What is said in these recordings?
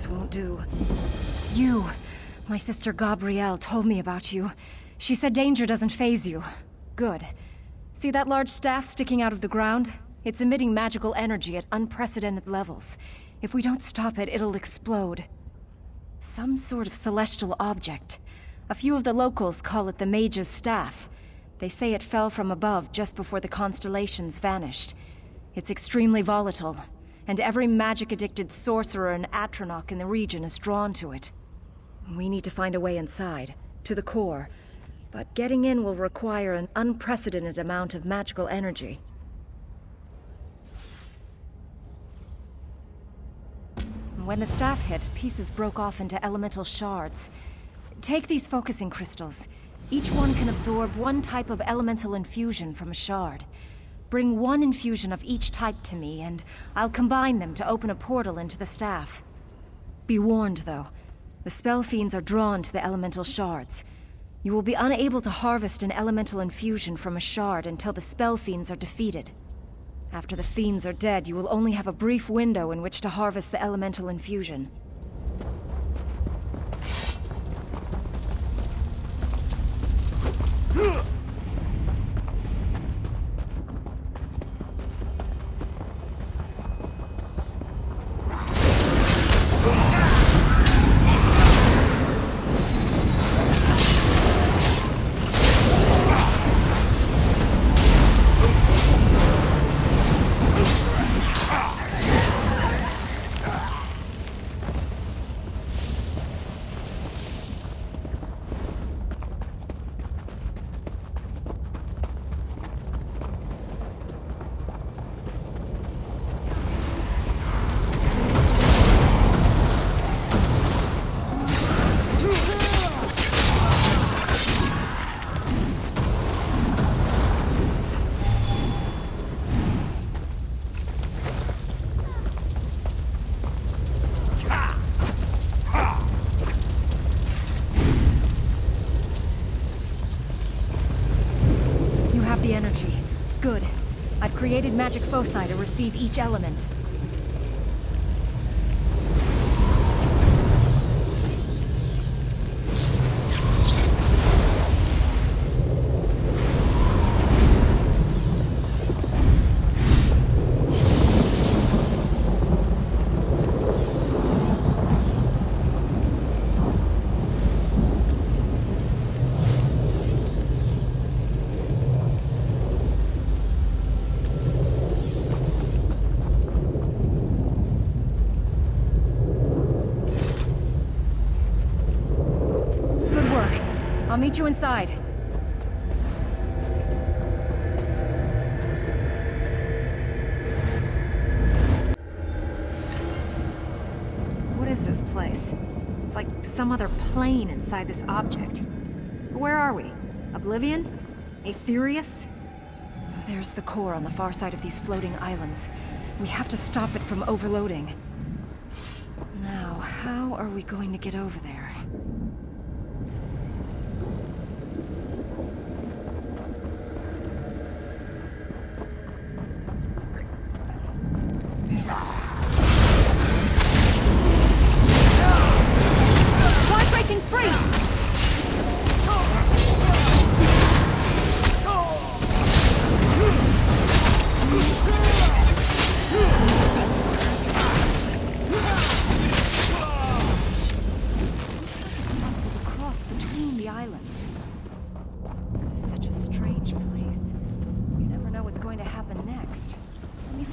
This won't do. My sister Gabrielle told me about you. She said danger doesn't faze you. Good. See that large staff sticking out of the ground? It's emitting magical energy at unprecedented levels. If we don't stop it, it'll explode. Some sort of celestial object. A few of the locals call it the Mage's Staff. They say it fell from above just before the constellations vanished. It's extremely volatile, and every magic-addicted sorcerer and atronach in the region is drawn to it. We need to find a way inside, to the core, but getting in will require an unprecedented amount of magical energy. When the staff hit, pieces broke off into elemental shards. Take these focusing crystals. Each one can absorb one type of elemental infusion from a shard. Bring one infusion of each type to me, and I'll combine them to open a portal into the staff. Be warned, though. The spell fiends are drawn to the elemental shards. You will be unable to harvest an elemental infusion from a shard until the spell fiends are defeated. After the fiends are dead, you will only have a brief window in which to harvest the elemental infusion. The energy. Good. I've created magic foci to receive each element. I'll meet you inside. What is this place? It's like some other plane inside this object. Where are we? Oblivion? Aetherius? There's the core on the far side of these floating islands. We have to stop it from overloading. Now, how are we going to get over there?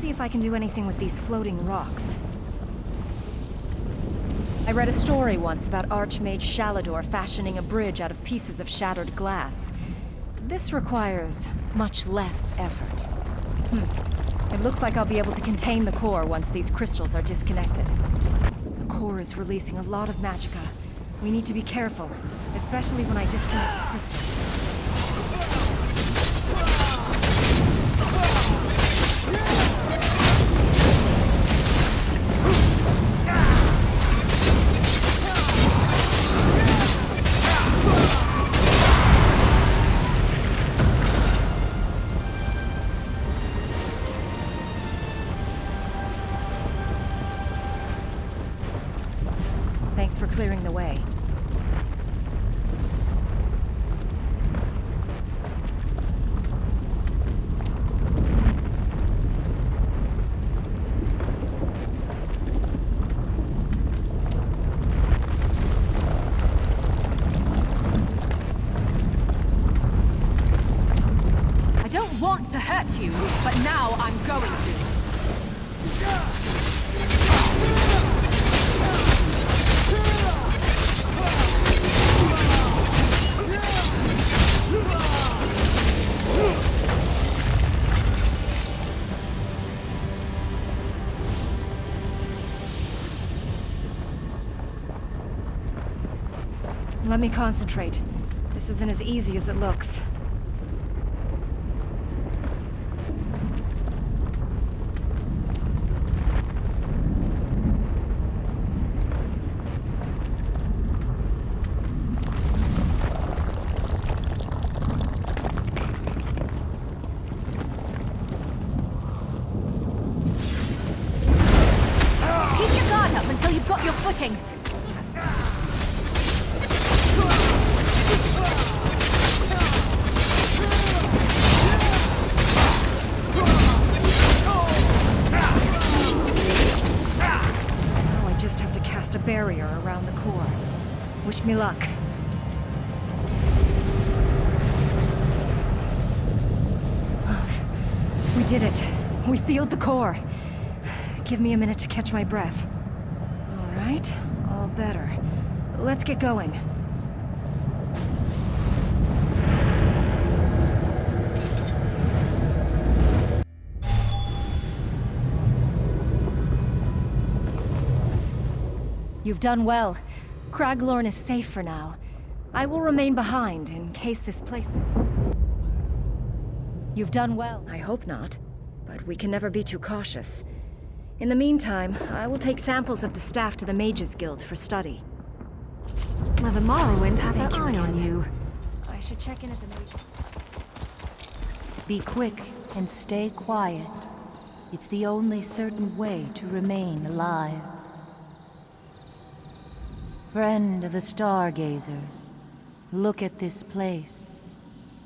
If I can do anything with these floating rocks. I read a story once about Archmage Shalador fashioning a bridge out of pieces of shattered glass. This requires much less effort. It looks like I'll be able to contain the core once these crystals are disconnected. The core is releasing a lot of magicka. We need to be careful, especially when I disconnect the crystals. Thanks for clearing the way. I don't want to hurt you, but now I'm going to. Let me concentrate. This isn't as easy as it looks. Keep your guard up until you've got your footing. Now I just have to cast a barrier around the core. Wish me luck. We did it. We sealed the core. Give me a minute to catch my breath. All right, all better. Let's get going. You've done well. Craglorn is safe for now. I will remain behind in case this place... You've done well. I hope not, but we can never be too cautious. In the meantime, I will take samples of the staff to the Mages Guild for study. Mother Morrowind has her Thank you eye on again. you. I should check in at the Mages... Be quick and stay quiet. It's the only certain way to remain alive. Friend of the Stargazers, look at this place.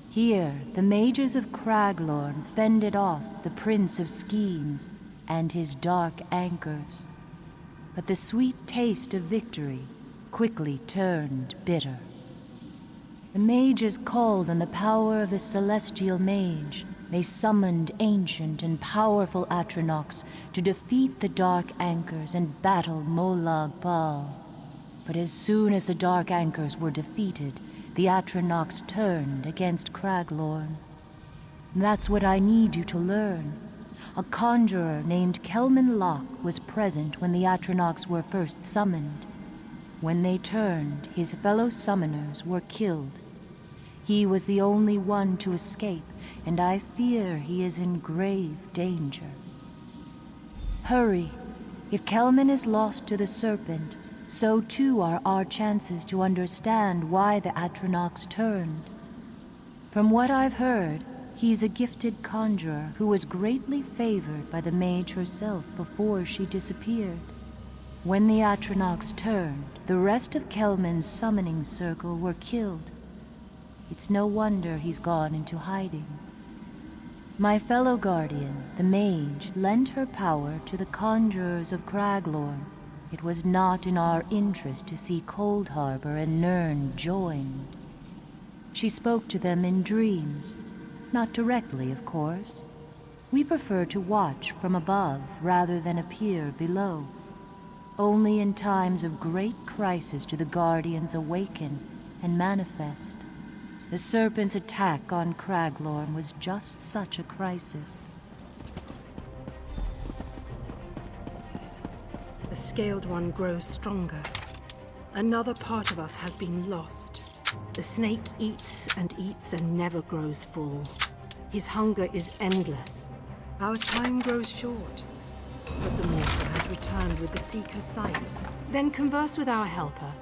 Here, the mages of Craglorn fended off the Prince of Schemes and his dark anchors. But the sweet taste of victory quickly turned bitter. The mages called on the power of the celestial mage. They summoned ancient and powerful Atronachs to defeat the dark anchors and battle Molag Bal. But as soon as the dark anchors were defeated, the Atronachs turned against Craglorn. That's what I need you to learn. A conjurer named Kelman Locke was present when the Atronachs were first summoned. When they turned, his fellow summoners were killed. He was the only one to escape, and I fear he is in grave danger. Hurry! If Kelman is lost to the Serpent, so too are our chances to understand why the Atronachs turned. From what I've heard, he's a gifted conjurer who was greatly favored by the mage herself before she disappeared. When the Atronachs turned, the rest of Kelman's summoning circle were killed. It's no wonder he's gone into hiding. My fellow guardian, the mage, lent her power to the conjurers of Craglorn. It was not in our interest to see Cold Harbor and Nirn joined. She spoke to them in dreams. Not directly, of course. We prefer to watch from above rather than appear below. Only in times of great crisis do the Guardians awaken and manifest. The Serpent's attack on Craglorn was just such a crisis. The Scaled One grows stronger. Another part of us has been lost. The snake eats and never grows full. His hunger is endless. Our time grows short. But the mortal has returned with the Seeker's sight. Then converse with our helper.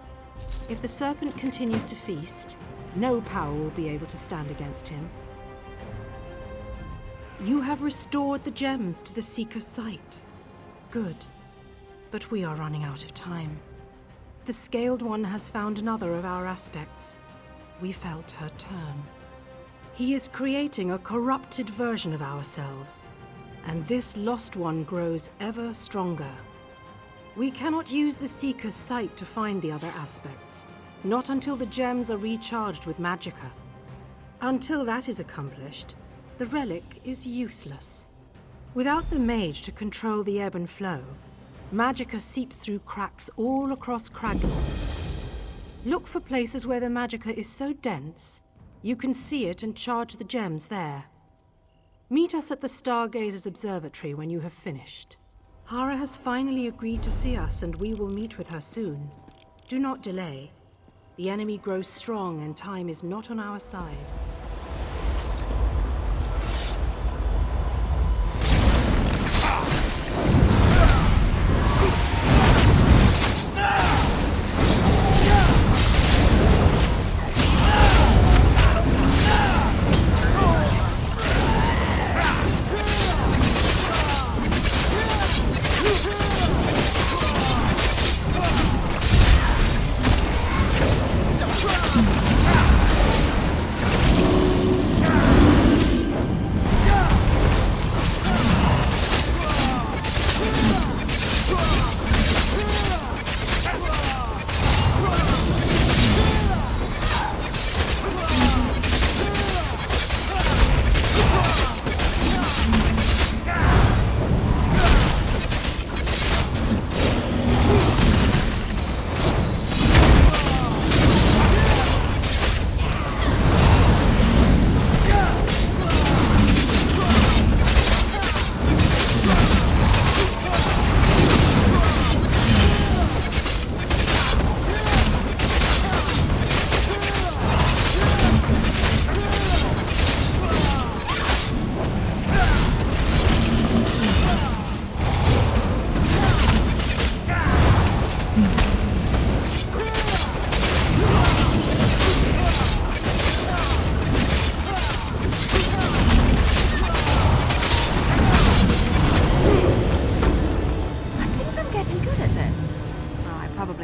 If the serpent continues to feast, no power will be able to stand against him. You have restored the gems to the Seeker's sight. Good. But we are running out of time. The Scaled One has found another of our aspects. We felt her turn. He is creating a corrupted version of ourselves, and this Lost One grows ever stronger. We cannot use the Seeker's sight to find the other aspects, not until the gems are recharged with magicka. Until that is accomplished, the relic is useless. Without the mage to control the ebb and flow, magicka seeps through cracks all across Craglorn. Look for places where the magicka is so dense, you can see it and charge the gems there. Meet us at the Stargazer's observatory when you have finished. Hara has finally agreed to see us, and we will meet with her soon. Do not delay. The enemy grows strong and time is not on our side.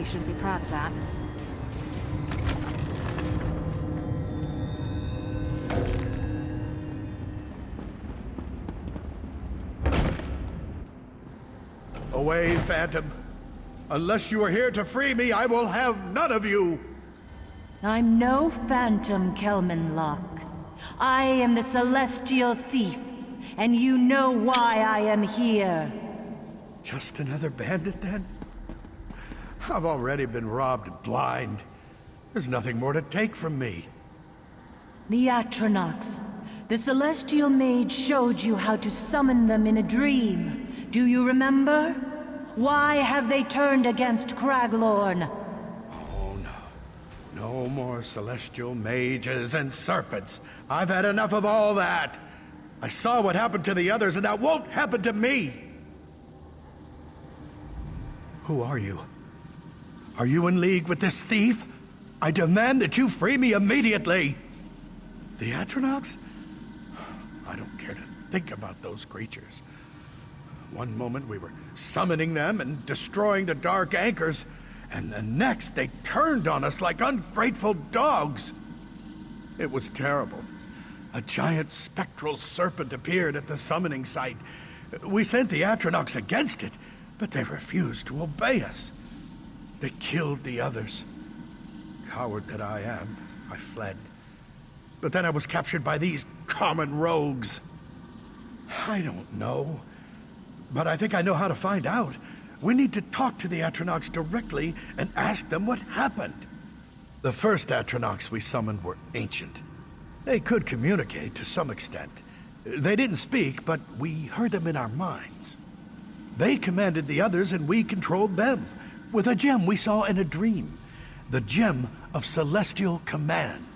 Shouldn't be proud of that. Away, Phantom. Unless you are here to free me, I will have none of you. I'm no phantom, Kelman Locke. I am the Celestial Thief, and you know why I am here. Just another bandit, then? I've already been robbed blind. There's nothing more to take from me. The Atronachs. The Celestial Mage showed you how to summon them in a dream. Do you remember? Why have they turned against Craglorn? Oh, no. No more celestial mages and serpents. I've had enough of all that. I saw what happened to the others, and that won't happen to me. Who are you? Are you in league with this thief? I demand that you free me immediately. The Atronachs? I don't care to think about those creatures. One moment we were summoning them and destroying the dark anchors, and the next they turned on us like ungrateful dogs. It was terrible. A giant spectral serpent appeared at the summoning site. We sent the Atronachs against it, but they refused to obey us. They killed the others. Coward that I am, I fled. But then I was captured by these common rogues. I don't know, but I think I know how to find out. We need to talk to the Atronachs directly and ask them what happened. The first Atronachs we summoned were ancient. They could communicate to some extent. They didn't speak, but we heard them in our minds. They commanded the others and we controlled them, with a gem we saw in a dream. The gem of celestial command.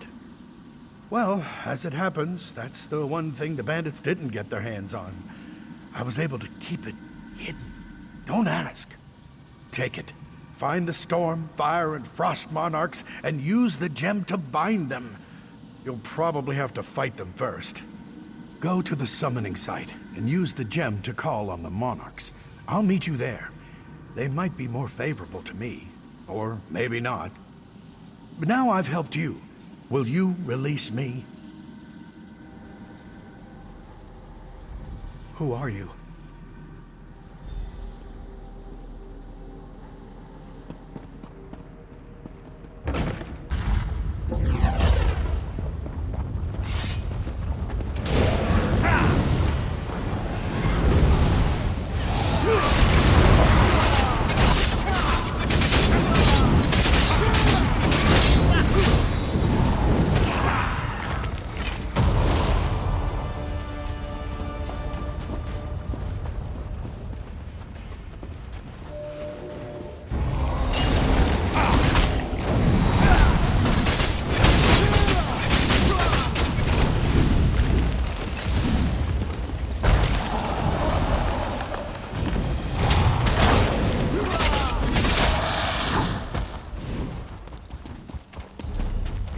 Well, as it happens, that's the one thing the bandits didn't get their hands on. I was able to keep it hidden. Don't ask. Take it. Find the Storm, Fire, and Frost Monarchs, and use the gem to bind them. You'll probably have to fight them first. Go to the summoning site, and use the gem to call on the Monarchs. I'll meet you there. They might be more favorable to me. Or maybe not. But now I've helped you. Will you release me? Who are you?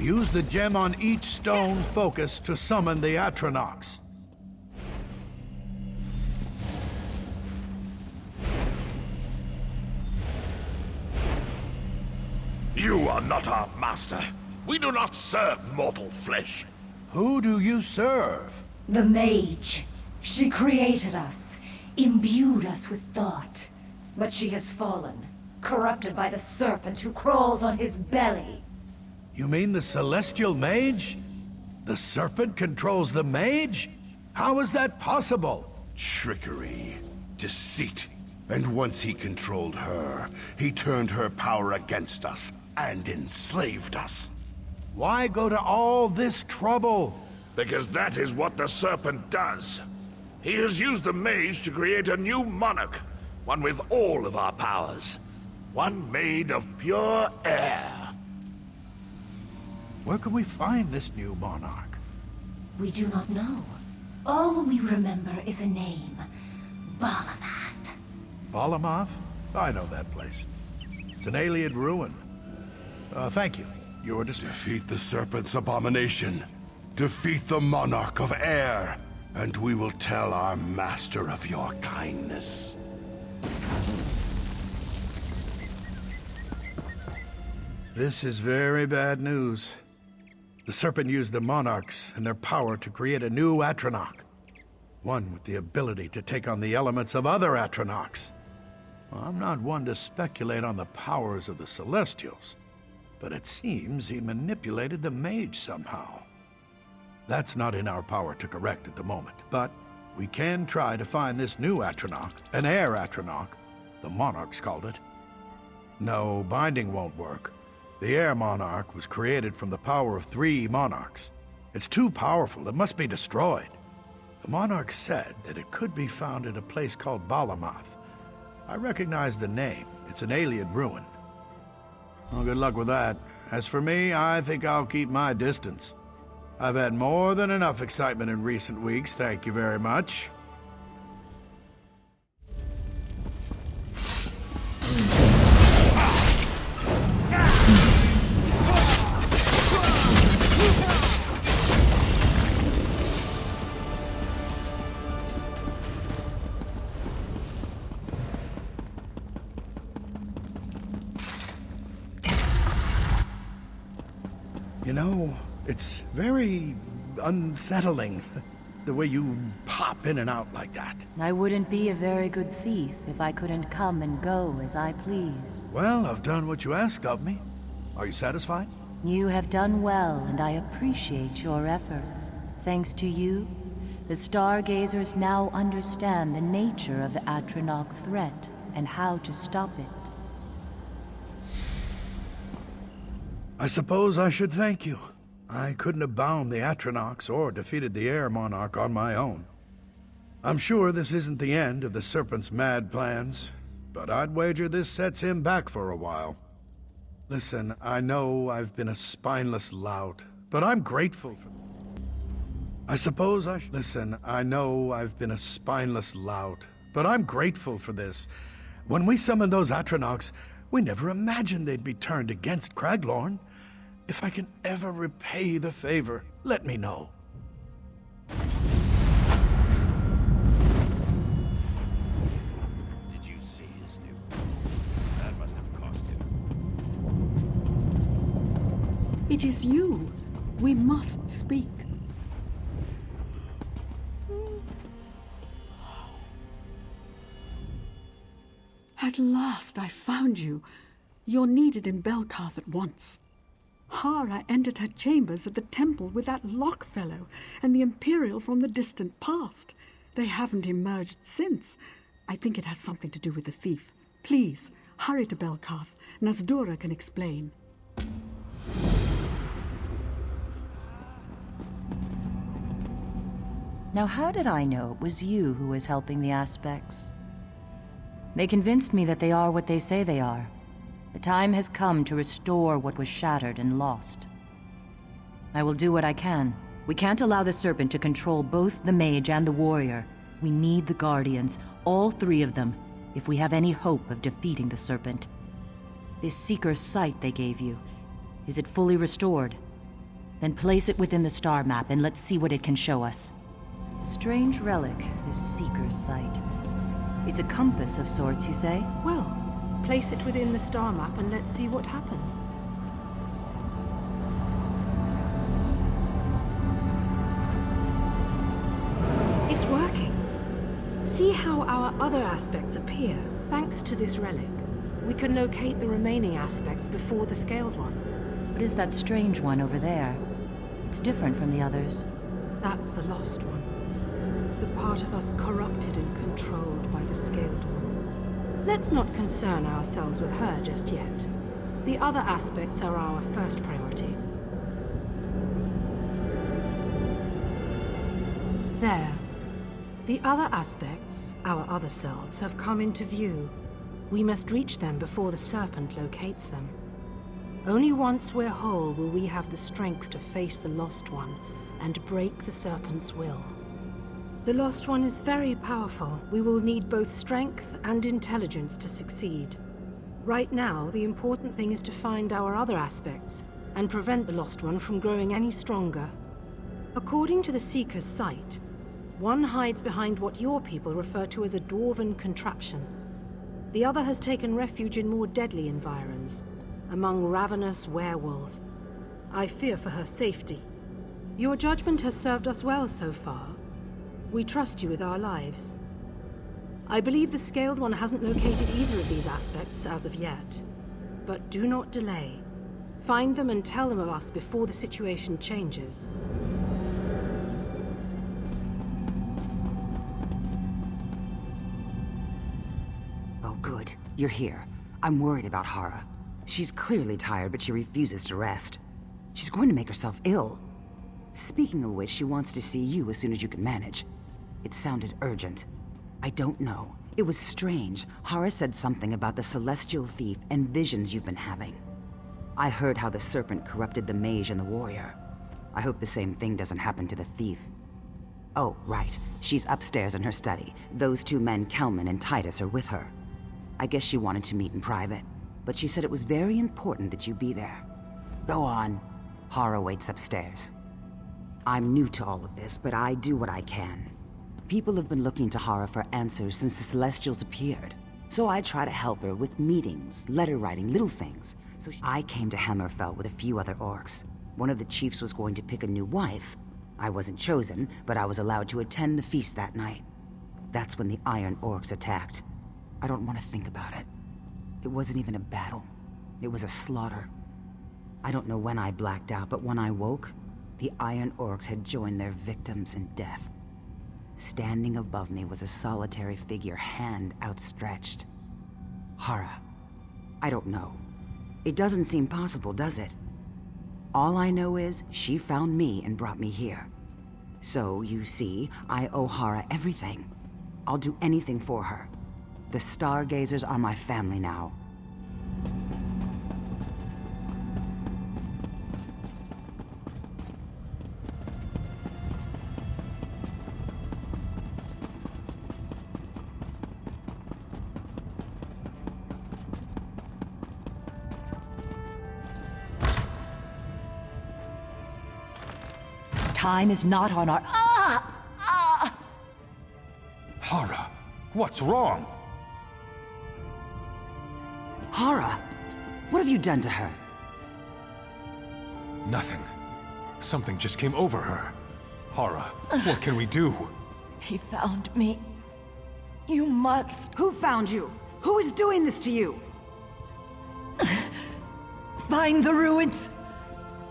Use the gem on each stone focus to summon the Atronachs. You are not our master. We do not serve mortal flesh. Who do you serve? The mage. She created us, imbued us with thought. But she has fallen, corrupted by the serpent who crawls on his belly. You mean the Celestial Mage? The serpent controls the mage? How is that possible? Trickery, deceit. And once he controlled her, he turned her power against us and enslaved us. Why go to all this trouble? Because that is what the serpent does. He has used the mage to create a new monarch, one with all of our powers. One made of pure air. Where can we find this new monarch? We do not know. All we remember is a name. Balamath. Balamath? I know that place. It's an Ayleid ruin. Thank you. You were Defeat the serpent's abomination. Defeat the monarch of air. And we will tell our master of your kindness. This is very bad news. The serpent used the monarchs and their power to create a new Atronach. One with the ability to take on the elements of other Atronachs. Well, I'm not one to speculate on the powers of the Celestials, but it seems he manipulated the mage somehow. That's not in our power to correct at the moment, but we can try to find this new Atronach, an air Atronach, the monarchs called it. No, binding won't work. The Air Monarch was created from the power of 3 monarchs. It's too powerful, it must be destroyed. The monarch said that it could be found at a place called Balamath. I recognize the name. It's an Ayleid ruin. Well, good luck with that. As for me, I think I'll keep my distance. I've had more than enough excitement in recent weeks, thank you very much. You know, it's very unsettling, the way you pop in and out like that. I wouldn't be a very good thief if I couldn't come and go as I please. Well, I've done what you asked of me. Are you satisfied? You have done well, and I appreciate your efforts. Thanks to you, the Stargazers now understand the nature of the Atronach threat and how to stop it. I suppose I should thank you. I couldn't have bound the Atronachs or defeated the Air Monarch on my own. I'm sure this isn't the end of the Serpent's mad plans, but I'd wager this sets him back for a while. Listen, I know I've been a spineless lout, but I'm grateful for... Listen, I know I've been a spineless lout, but I'm grateful for this. When we summoned those Atronachs, we never imagined they'd be turned against Craglorn. If I can ever repay the favor, let me know. Did you see his new... That must have cost him. It is you. We must speak. At last I found you. You're needed in Belkarth at once. Hara entered her chambers at the temple with that Locke fellow and the Imperial from the distant past. They haven't emerged since. I think it has something to do with the thief. Please, hurry to Belkarth. Nasdura can explain. Now how did I know it was you who was helping the aspects? They convinced me that they are what they say they are. The time has come to restore what was shattered and lost. I will do what I can. We can't allow the Serpent to control both the mage and the warrior. We need the Guardians, all three of them, if we have any hope of defeating the Serpent. This Seeker's sight they gave you, is it fully restored? Then place it within the star map and let's see what it can show us. A strange relic, this Seeker's sight. It's a compass of sorts, you say? Well, place it within the star map and let's see what happens. It's working. See how our other aspects appear? Thanks to this relic, we can locate the remaining aspects before the scaled one. What is that strange one over there? It's different from the others. That's the lost one. The part of us corrupted and controlled by the scaled one. Let's not concern ourselves with her just yet. The other aspects are our first priority. There. The other aspects, our other selves, have come into view. We must reach them before the Serpent locates them. Only once we're whole will we have the strength to face the Lost One and break the Serpent's will. The Lost One is very powerful. We will need both strength and intelligence to succeed. Right now, the important thing is to find our other aspects and prevent the Lost One from growing any stronger. According to the Seeker's sight, one hides behind what your people refer to as a dwarven contraption. The other has taken refuge in more deadly environs, among ravenous werewolves. I fear for her safety. Your judgment has served us well so far. We trust you with our lives. I believe the Scaled One hasn't located either of these aspects as of yet. But do not delay. Find them and tell them of us before the situation changes. Oh, good. You're here. I'm worried about Hara. She's clearly tired, but she refuses to rest. She's going to make herself ill. Speaking of which, she wants to see you as soon as you can manage. It sounded urgent. I don't know. It was strange. Hara said something about the Celestial Thief and visions you've been having. I heard how the Serpent corrupted the mage and the warrior. I hope the same thing doesn't happen to the thief. Oh, right. She's upstairs in her study. Those two men, Kelman and Titus, are with her. I guess she wanted to meet in private, but she said it was very important that you be there. Go on. Hara waits upstairs. I'm new to all of this, but I do what I can. People have been looking to Hara for answers since the Celestials appeared. So I try to help her with meetings, letter writing, little things. I came to Hammerfell with a few other orcs. One of the chiefs was going to pick a new wife. I wasn't chosen, but I was allowed to attend the feast that night. That's when the Iron Orcs attacked. I don't want to think about it. It wasn't even a battle. It was a slaughter. I don't know when I blacked out, but when I woke, the Iron Orcs had joined their victims in death. Standing above me was a solitary figure, hand outstretched. Hara. I don't know. It doesn't seem possible, does it? All I know is she found me and brought me here. So, you see, I owe Hara everything. I'll do anything for her. The Stargazers are my family now. Time is not on our... Hara, what's wrong? Hara! What have you done to her? Nothing. Something just came over her. Hara, what can we do? He found me. You must Who found you? Who is doing this to you? find the ruins.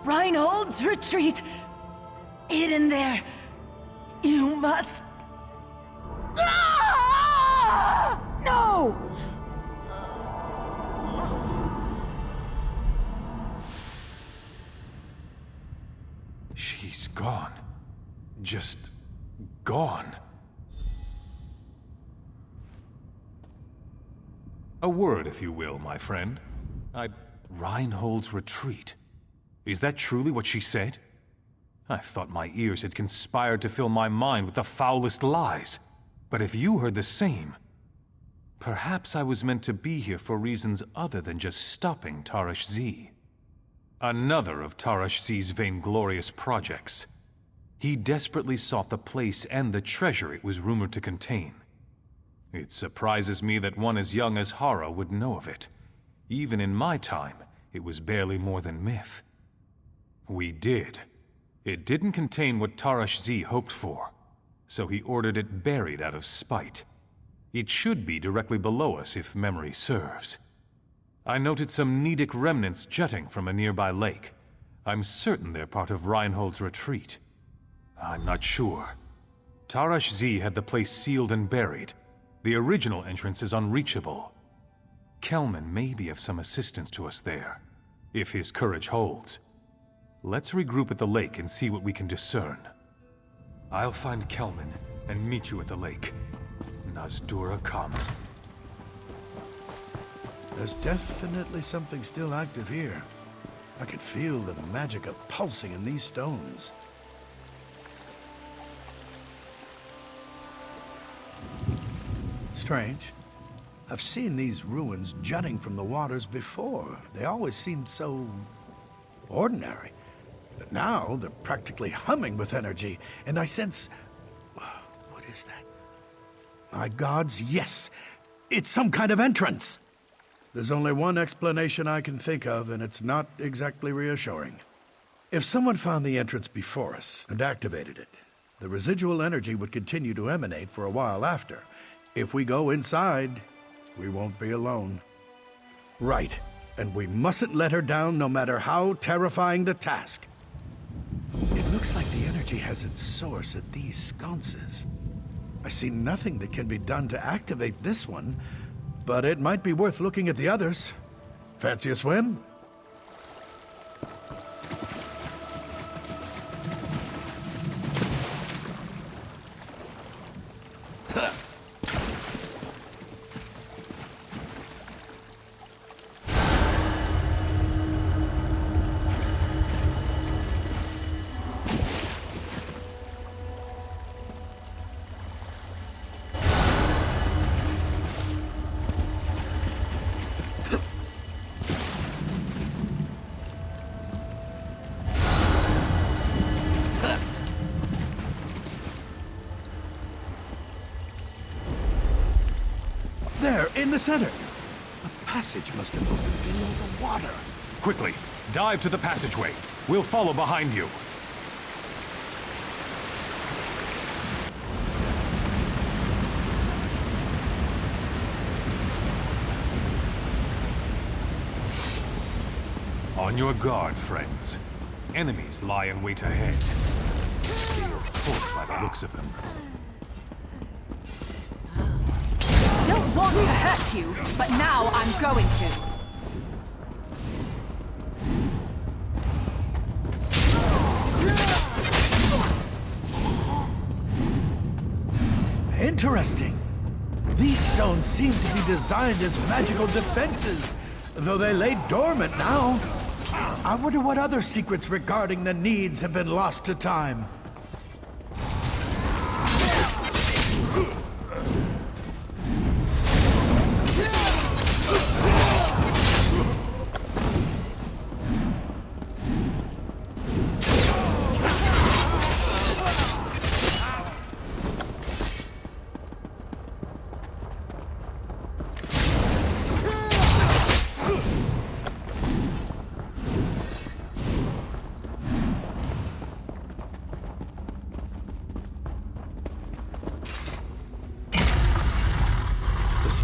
Reinhold's retreat. Hidden there. You must. Ah! No! She's gone. Just gone. A word, if you will, my friend. Reinhold's retreat. Is that truly what she said? I thought my ears had conspired to fill my mind with the foulest lies. But if you heard the same, perhaps I was meant to be here for reasons other than just stopping Tarash Z. Another of Tarash Z's vainglorious projects. He desperately sought the place and the treasure it was rumored to contain. It surprises me that one as young as Hara would know of it. Even in my time, it was barely more than myth. We did. It didn't contain what Tarash Z hoped for, so he ordered it buried out of spite. It should be directly below us if memory serves. I noted some Nedic remnants jutting from a nearby lake. I'm certain they're part of Reinhold's retreat. I'm not sure. Tarash Z had the place sealed and buried. The original entrance is unreachable. Kelman may be of some assistance to us there, if his courage holds. Let's regroup at the lake and see what we can discern. I'll find Kelman and meet you at the lake. Nazdura come. There's definitely something still active here. I could feel the magic pulsing in these stones. Strange. I've seen these ruins jutting from the waters before. They always seemed so ordinary. But now they're practically humming with energy, and I sense... What is that? My gods, yes! It's some kind of entrance! There's only one explanation I can think of, and it's not exactly reassuring. If someone found the entrance before us and activated it, the residual energy would continue to emanate for a while after. If we go inside, we won't be alone. Right, and we mustn't let her down no matter how terrifying the task. It looks like the energy has its source at these sconces. I see nothing that can be done to activate this one, but it might be worth looking at the others. Fancy a swim? There, in the center. A passage must have opened below the water. Quickly, dive to the passageway. We'll follow behind you. On your guard, friends. Enemies lie in wait ahead. Feel force by the looks of them. Don't want to hurt you, but now I'm going to. Interesting. These stones seem to be designed as magical defenses, though they lay dormant now. I wonder what other secrets regarding the needs have been lost to time.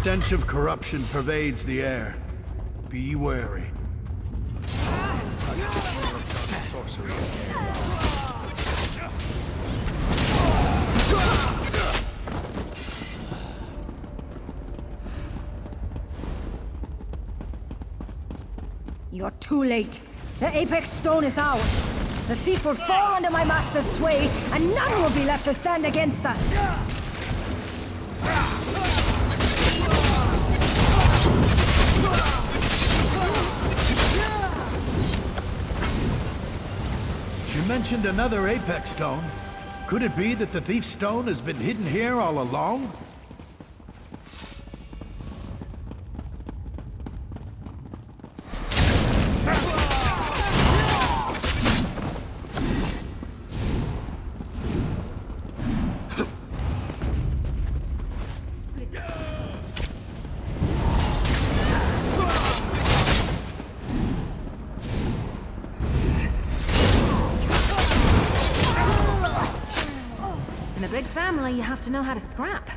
stench of corruption pervades the air. Be wary. Sorcery. You're too late. The Apex Stone is ours. The thief will fall under my master's sway, and none will be left to stand against us. She mentioned another Apex Stone. Could it be that the Thief's Stone has been hidden here all along? In a big family, you have to know how to scrap.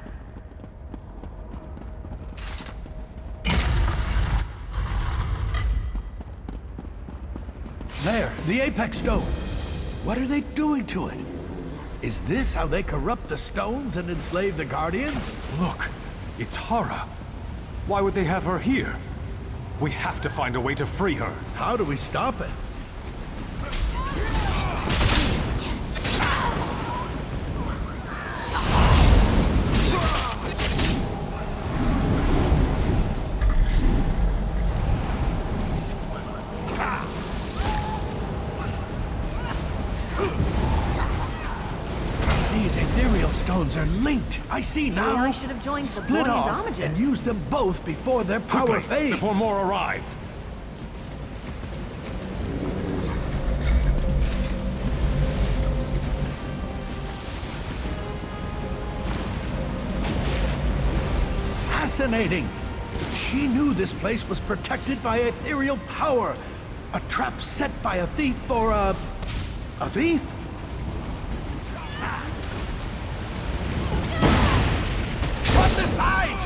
There, the Apex Stone. What are they doing to it? Is this how they corrupt the stones and enslave the Guardians? Look, it's Hara. Why would they have her here? We have to find a way to free her. How do we stop it? These ethereal stones are linked. I see now. Maybe I should have joined the Split boy off Indomages. and use them both before their power Quickly, fades. before more arrive. Fascinating. She knew this place was protected by ethereal power. A trap set by a thief for a thief? From the side!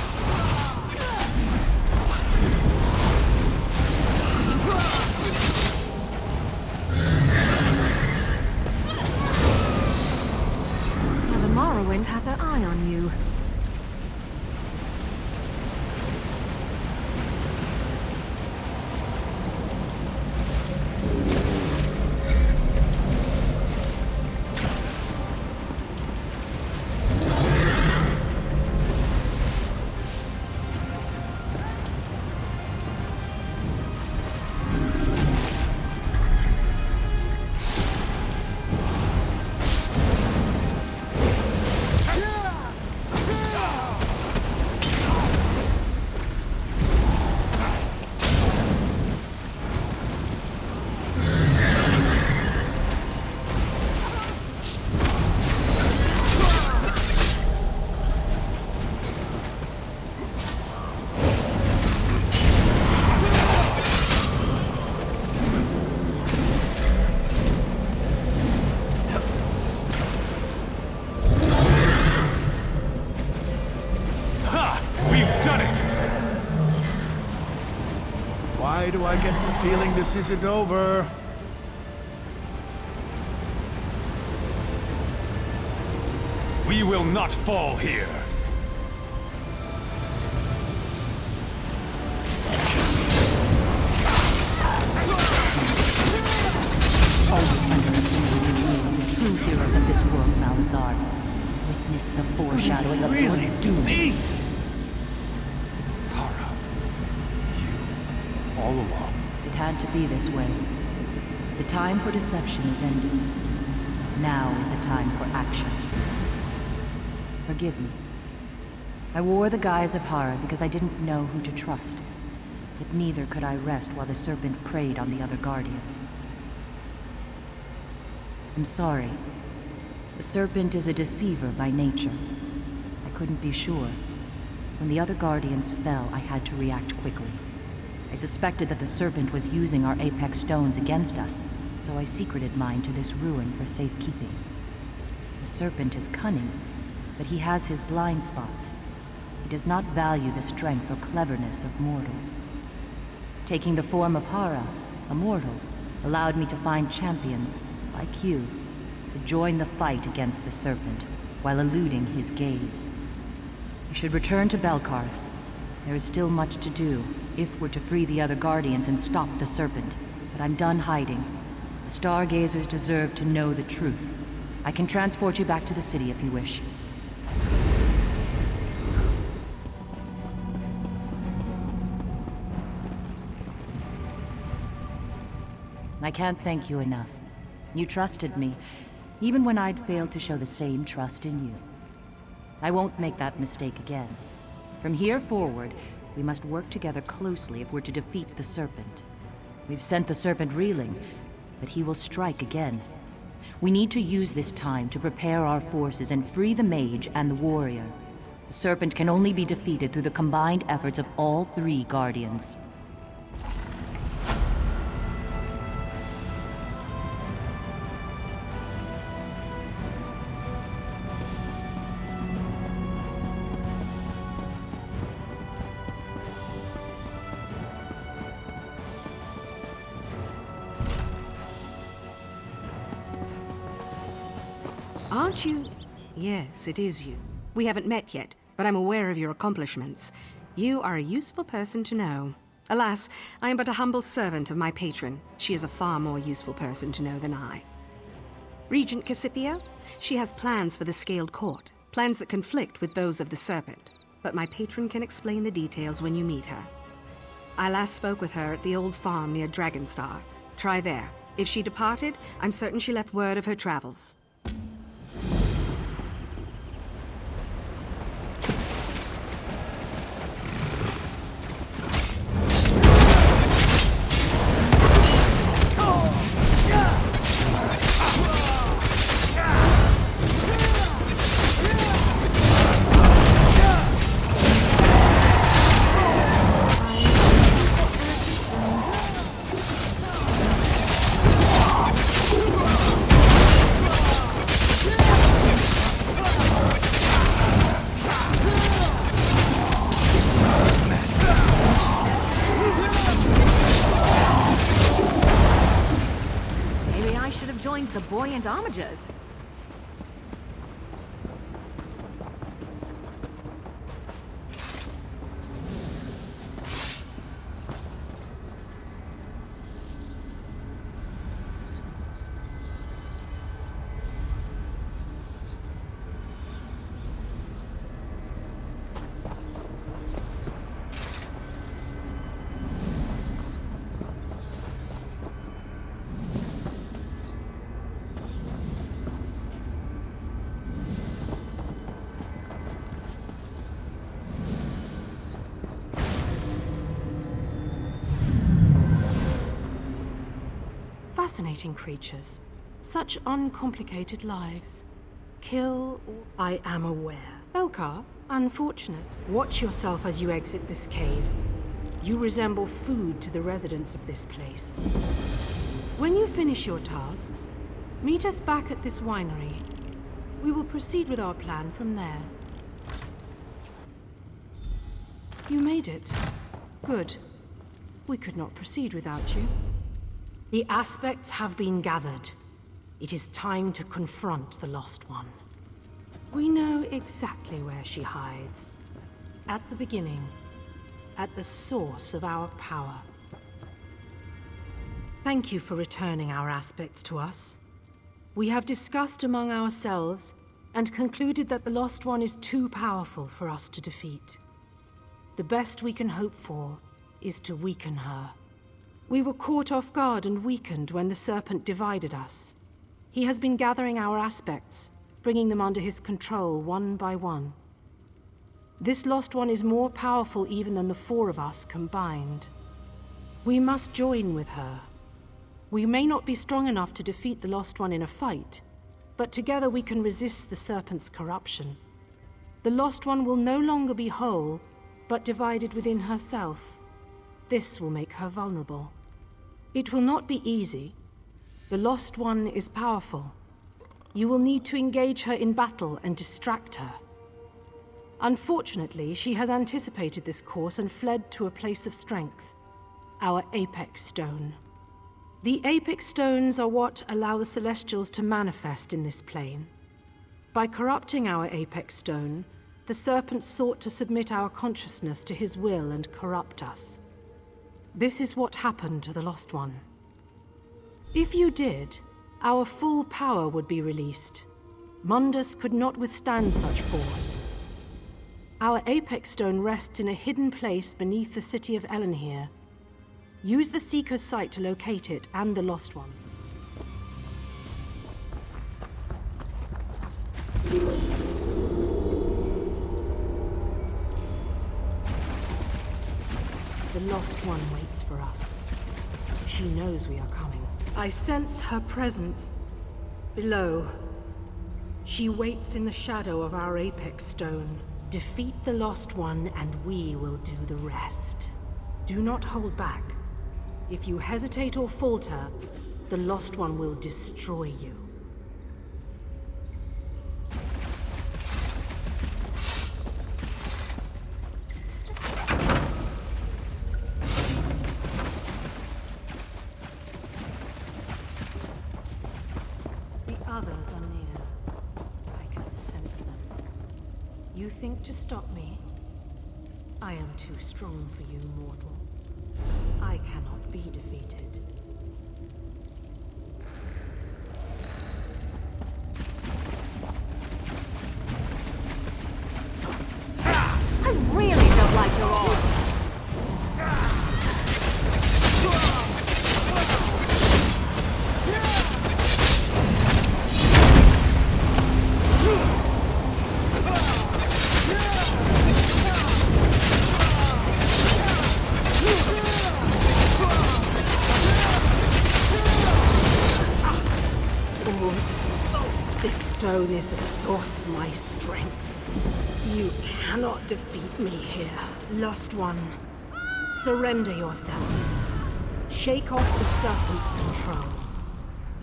Now the Morrowind has her eye on you. Why do I get the feeling this isn't over? We will not fall here. Always underestimated the will of the true heroes of this world, Malazar. Witness the foreshadowing of Really? your doom. Me? Hara, you, all along. It had to be this way. The time for deception is ended. Now is the time for action. Forgive me. I wore the guise of Hara because I didn't know who to trust. But neither could I rest while the serpent preyed on the other Guardians. I'm sorry. The serpent is a deceiver by nature. I couldn't be sure. When the other Guardians fell, I had to react quickly. I suspected that the serpent was using our Apex Stones against us, so I secreted mine to this ruin for safekeeping. The serpent is cunning, but he has his blind spots. does not value the strength or cleverness of mortals. Taking the form of Hara, a mortal, allowed me to find champions, like you, to join the fight against the Serpent, while eluding his gaze. You should return to Belkarth. There is still much to do, if we're to free the other Guardians and stop the Serpent. But I'm done hiding. The Stargazers deserve to know the truth. I can transport you back to the city if you wish. I can't thank you enough. You trusted me, even when I'd failed to show the same trust in you. I won't make that mistake again. From here forward, we must work together closely if we're to defeat the Serpent. We've sent the Serpent reeling, but he will strike again. We need to use this time to prepare our forces and free the Mage and the Warrior. The Serpent can only be defeated through the combined efforts of all three Guardians. Aren't you? Yes, it is you. We haven't met yet, but I'm aware of your accomplishments. You are a useful person to know. Alas, I am but a humble servant of my patron. She is a far more useful person to know than I. Regent Cassipia? She has plans for the Scaled Court, plans that conflict with those of the Serpent. But my patron can explain the details when you meet her. I last spoke with her at the old farm near Dragonstar. Try there. If she departed, I'm certain she left word of her travels. The buoyant homages. Fascinating creatures. Such uncomplicated lives. Kill or... I am aware. Belkar, unfortunate. Watch yourself as you exit this cave. You resemble food to the residents of this place. When you finish your tasks, meet us back at this winery. We will proceed with our plan from there. You made it. Good. We could not proceed without you. The aspects have been gathered. It is time to confront the Lost One. We know exactly where she hides. At the beginning. At the source of our power. Thank you for returning our aspects to us. We have discussed among ourselves and concluded that the Lost One is too powerful for us to defeat. The best we can hope for is to weaken her. We were caught off guard and weakened when the Serpent divided us. He has been gathering our aspects, bringing them under his control one by one. This Lost One is more powerful even than the four of us combined. We must join with her. We may not be strong enough to defeat the Lost One in a fight, but together we can resist the Serpent's corruption. The Lost One will no longer be whole, but divided within herself. This will make her vulnerable. It will not be easy. The Lost One is powerful. You will need to engage her in battle and distract her. Unfortunately, she has anticipated this course and fled to a place of strength, our Apex Stone. The Apex Stones are what allow the Celestials to manifest in this plane. By corrupting our Apex Stone, the Serpent sought to submit our consciousness to his will and corrupt us. This is what happened to the Lost One. If you did, our full power would be released. Mundus could not withstand such force. Our Apex Stone rests in a hidden place beneath the city of Elenhir. Use the Seeker's Sight to locate it and the Lost One. The Lost One waits for us. She knows we are coming. I sense her presence below. She waits in the shadow of our Apex Stone. Defeat the Lost One and we will do the rest. Do not hold back. If you hesitate or falter, the Lost One will destroy you. The others are near. I can sense them. You think to stop me? I am too strong for you, mortal. I cannot be defeated. I really don't like your arm. This stone is the source of my strength. You cannot defeat me here. Lost One, surrender yourself. Shake off the Serpent's control.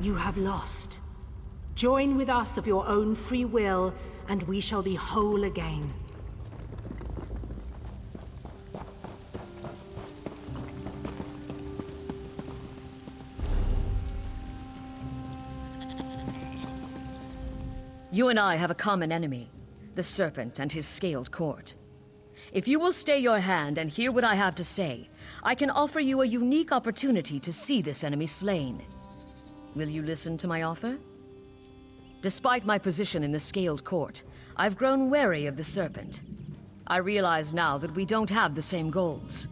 You have lost. Join with us of your own free will, and we shall be whole again. You and I have a common enemy, the Serpent and his scaled court. If you will stay your hand and hear what I have to say, I can offer you a unique opportunity to see this enemy slain. Will you listen to my offer? Despite my position in the scaled court, I've grown wary of the Serpent. I realize now that we don't have the same goals.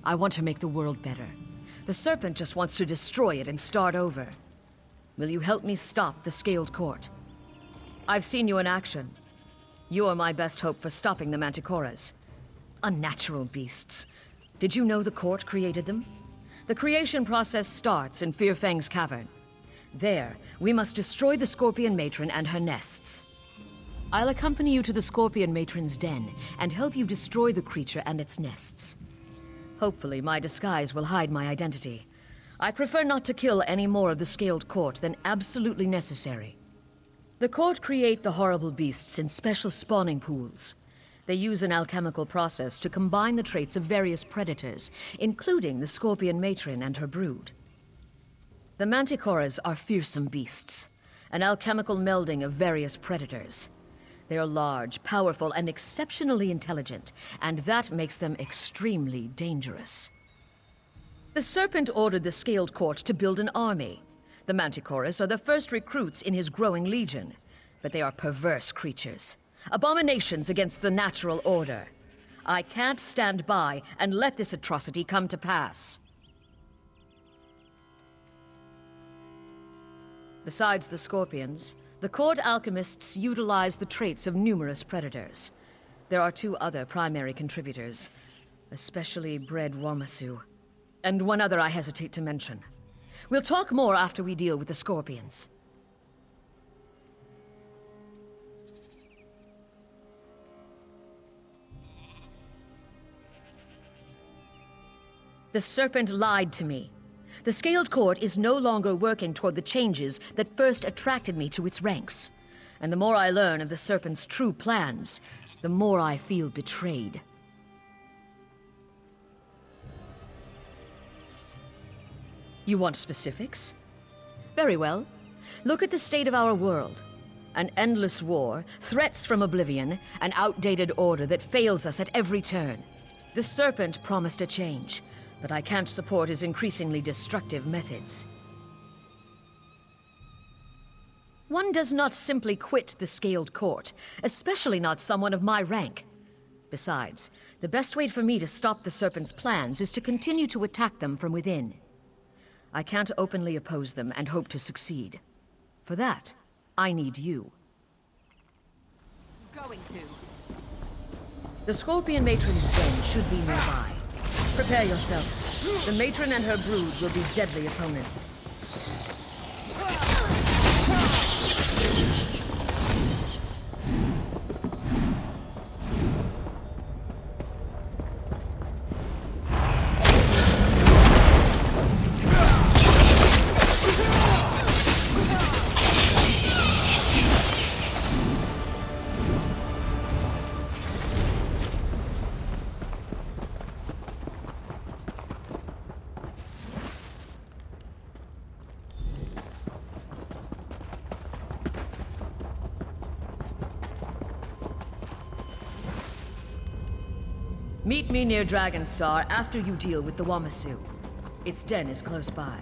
I want to make the world better. The Serpent just wants to destroy it and start over. Will you help me stop the scaled court? I've seen you in action. You're my best hope for stopping the Manticoras. Unnatural beasts. Did you know the court created them? The creation process starts in Fearfang's cavern. There, we must destroy the Scorpion Matron and her nests. I'll accompany you to the Scorpion Matron's den and help you destroy the creature and its nests. Hopefully, my disguise will hide my identity. I prefer not to kill any more of the scaled court than absolutely necessary. The court create the horrible beasts in special spawning pools. They use an alchemical process to combine the traits of various predators, including the Scorpion Matron and her brood. The Manticoras are fearsome beasts, an alchemical melding of various predators. They are large, powerful, and exceptionally intelligent, and that makes them extremely dangerous. The Serpent ordered the Scaled Court to build an army. The Manticoras are the first recruits in his growing legion, but they are perverse creatures, abominations against the natural order. I can't stand by and let this atrocity come to pass. Besides the scorpions, the court alchemists utilize the traits of numerous predators. There are two other primary contributors, especially bred Warmasu, and one other I hesitate to mention. We'll talk more after we deal with the scorpions. The Serpent lied to me. The Scaled Court is no longer working toward the changes that first attracted me to its ranks. And the more I learn of the Serpent's true plans, the more I feel betrayed. You want specifics? Very well. Look at the state of our world. An endless war, threats from oblivion, an outdated order that fails us at every turn. The Serpent promised a change, but I can't support his increasingly destructive methods. One does not simply quit the Scaled Court, especially not someone of my rank. Besides, the best way for me to stop the Serpent's plans is to continue to attack them from within. I can't openly oppose them and hope to succeed. For that, I need you. Going to. The Scorpion Matron's den should be nearby. Prepare yourself. The Matron and her brood will be deadly opponents. Meet me near Dragonstar after you deal with the Wamasu. Its den is close by.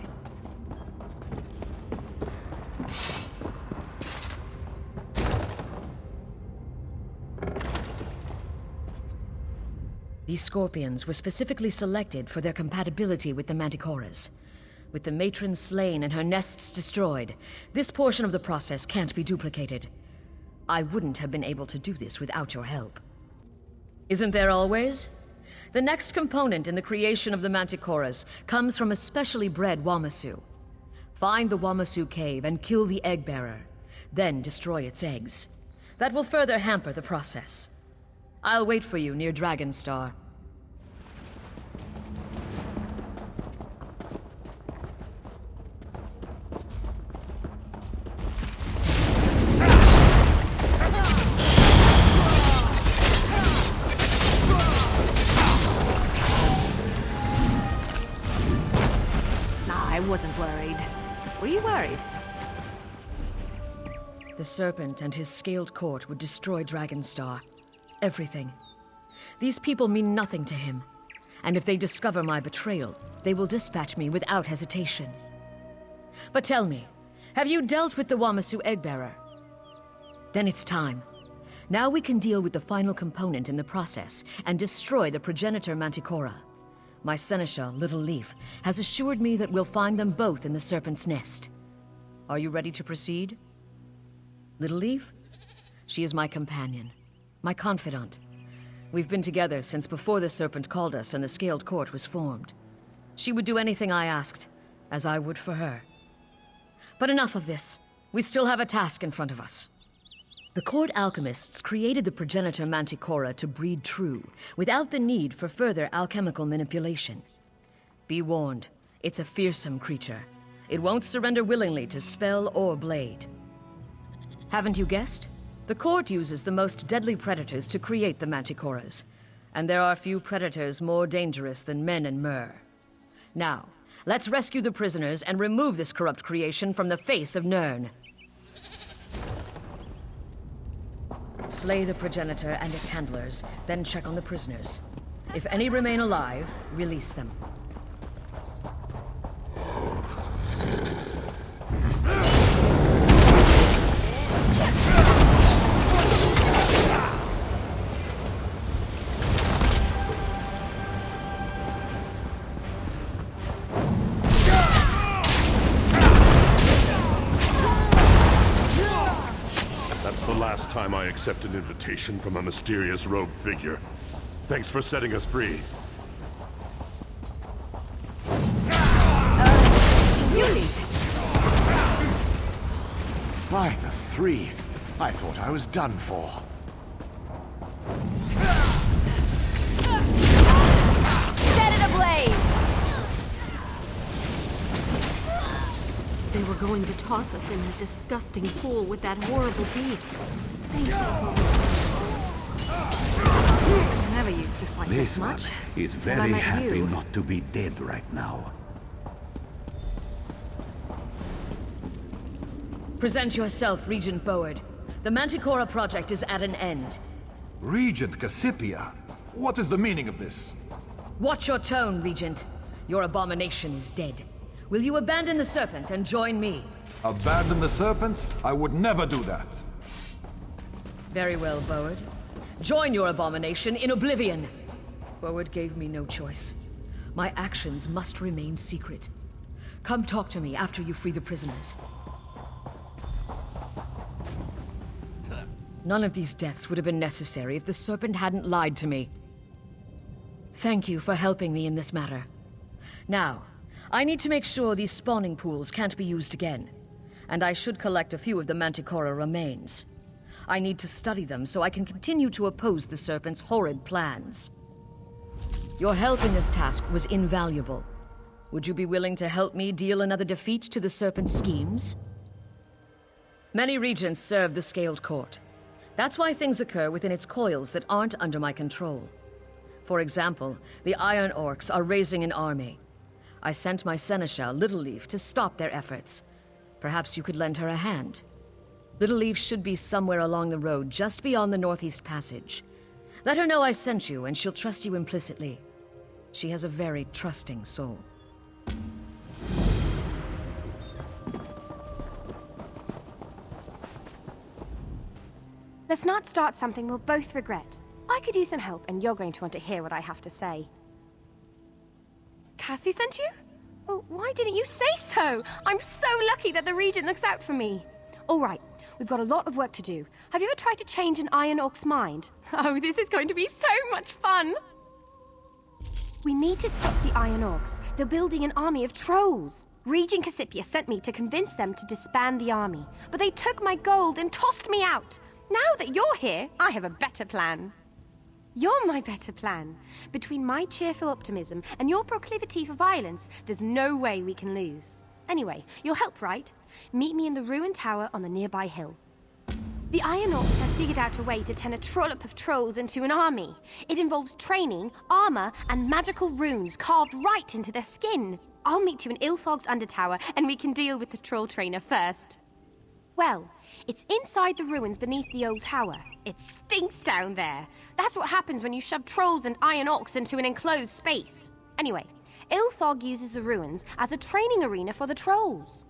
These scorpions were specifically selected for their compatibility with the Manticoras. With the matron slain and her nests destroyed, this portion of the process can't be duplicated. I wouldn't have been able to do this without your help. Isn't there always? The next component in the creation of the Manticoras comes from a specially bred Wamasu. Find the Wamasu cave and kill the egg bearer, then destroy its eggs. That will further hamper the process. I'll wait for you near Dragonstar. I wasn't worried. Were you worried? The Serpent and his scaled court would destroy Dragonstar. Everything. These people mean nothing to him. And if they discover my betrayal, they will dispatch me without hesitation. But tell me, have you dealt with the Wamasu Eggbearer? Then it's time. Now we can deal with the final component in the process and destroy the progenitor Manticora. My seneschal, Little Leaf, has assured me that we'll find them both in the Serpent's nest. Are you ready to proceed? Little Leaf? She is my companion, my confidant. We've been together since before the Serpent called us and the Scaled Court was formed. She would do anything I asked, as I would for her. But enough of this. We still have a task in front of us. The court alchemists created the progenitor Manticora to breed true, without the need for further alchemical manipulation. Be warned, it's a fearsome creature. It won't surrender willingly to spell or blade. Haven't you guessed? The court uses the most deadly predators to create the Manticoras, and there are few predators more dangerous than men and myrrh. Now, let's rescue the prisoners and remove this corrupt creation from the face of Nirn. Slay the progenitor and its handlers, then check on the prisoners. If any remain alive, release them. Last time I accept an invitation from a mysterious rogue figure. Thanks for setting us free. Really? By the three, I thought I was done for. Set it ablaze! They were going to toss us in that disgusting pool with that horrible beast. Thank you. I never used to fight this This one much. is Till I very met happy you. not to be dead right now. Present yourself, Regent Boward. The Manticora project is at an end. Regent Cassipia? What is the meaning of this? Watch your tone, Regent. Your abomination is dead. Will you abandon the Serpent and join me? Abandon the Serpent? I would never do that. Very well, Boward. Join your abomination in oblivion. Boward gave me no choice. My actions must remain secret. Come talk to me after you free the prisoners. None of these deaths would have been necessary if the Serpent hadn't lied to me. Thank you for helping me in this matter. Now, I need to make sure these spawning pools can't be used again. And I should collect a few of the Manticora remains. I need to study them so I can continue to oppose the Serpent's horrid plans. Your help in this task was invaluable. Would you be willing to help me deal another defeat to the Serpent's schemes? Many regents serve the Scaled Court. That's why things occur within its coils that aren't under my control. For example, the Iron Orcs are raising an army. I sent my seneschal, Littleleaf, to stop their efforts. Perhaps you could lend her a hand. Littleleaf should be somewhere along the road just beyond the Northeast Passage. Let her know I sent you, and she'll trust you implicitly. She has a very trusting soul. Let's not start something we'll both regret. I could use some help, and you're going to want to hear what I have to say. Cassie sent you? Well, why didn't you say so? I'm so lucky that the Regent looks out for me. All right, we've got a lot of work to do. Have you ever tried to change an Iron Orc's mind? Oh, this is going to be so much fun! We need to stop the Iron Orcs. They're building an army of trolls. Regent Cassipia sent me to convince them to disband the army, but they took my gold and tossed me out. Now that you're here, I have a better plan. You're my better plan. Between my cheerful optimism and your proclivity for violence, there's no way we can lose. Anyway, you'll help, right? Meet me in the ruined tower on the nearby hill. The Iron Orcs have figured out a way to turn a trollop of trolls into an army. It involves training, armor, and magical runes carved right into their skin. I'll meet you in Ilthog's Undertower, and we can deal with the troll trainer first. Well, it's inside the ruins beneath the old tower. It stinks down there. That's what happens when you shove trolls and Iron Orcs into an enclosed space. Anyway, Ilthog uses the ruins as a training arena for the trolls.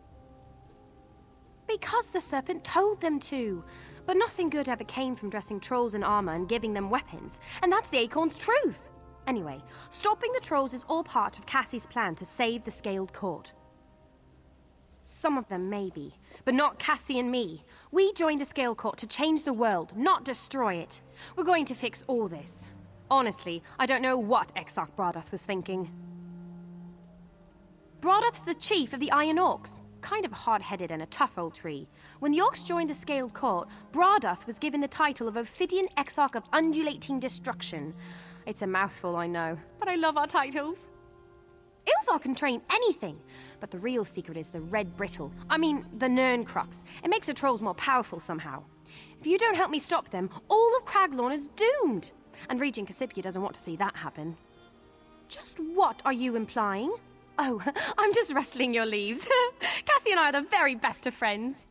Because the Serpent told them to. But nothing good ever came from dressing trolls in armor and giving them weapons, and that's the Acorn's truth. Anyway, stopping the trolls is all part of Cassie's plan to save the Scaled Court. Some of them, maybe, but not Cassie and me. We joined the Scale Court to change the world, not destroy it. We're going to fix all this. Honestly, I don't know what Exarch Bradath was thinking. Bradath's the chief of the Iron Orcs. Kind of hard-headed and a tough old tree. When the Orcs joined the Scaled Court, Bradath was given the title of Ophidian Exarch of Undulating Destruction. It's a mouthful, I know, but I love our titles. Ilthar can train anything, but the real secret is the red brittle. I mean, the Nern Crux. It makes the trolls more powerful somehow. If you don't help me stop them, all of Craglorn is doomed. And Regent Cassipia doesn't want to see that happen. Just what are you implying? Oh, I'm just rustling your leaves. Cassie and I are the very best of friends.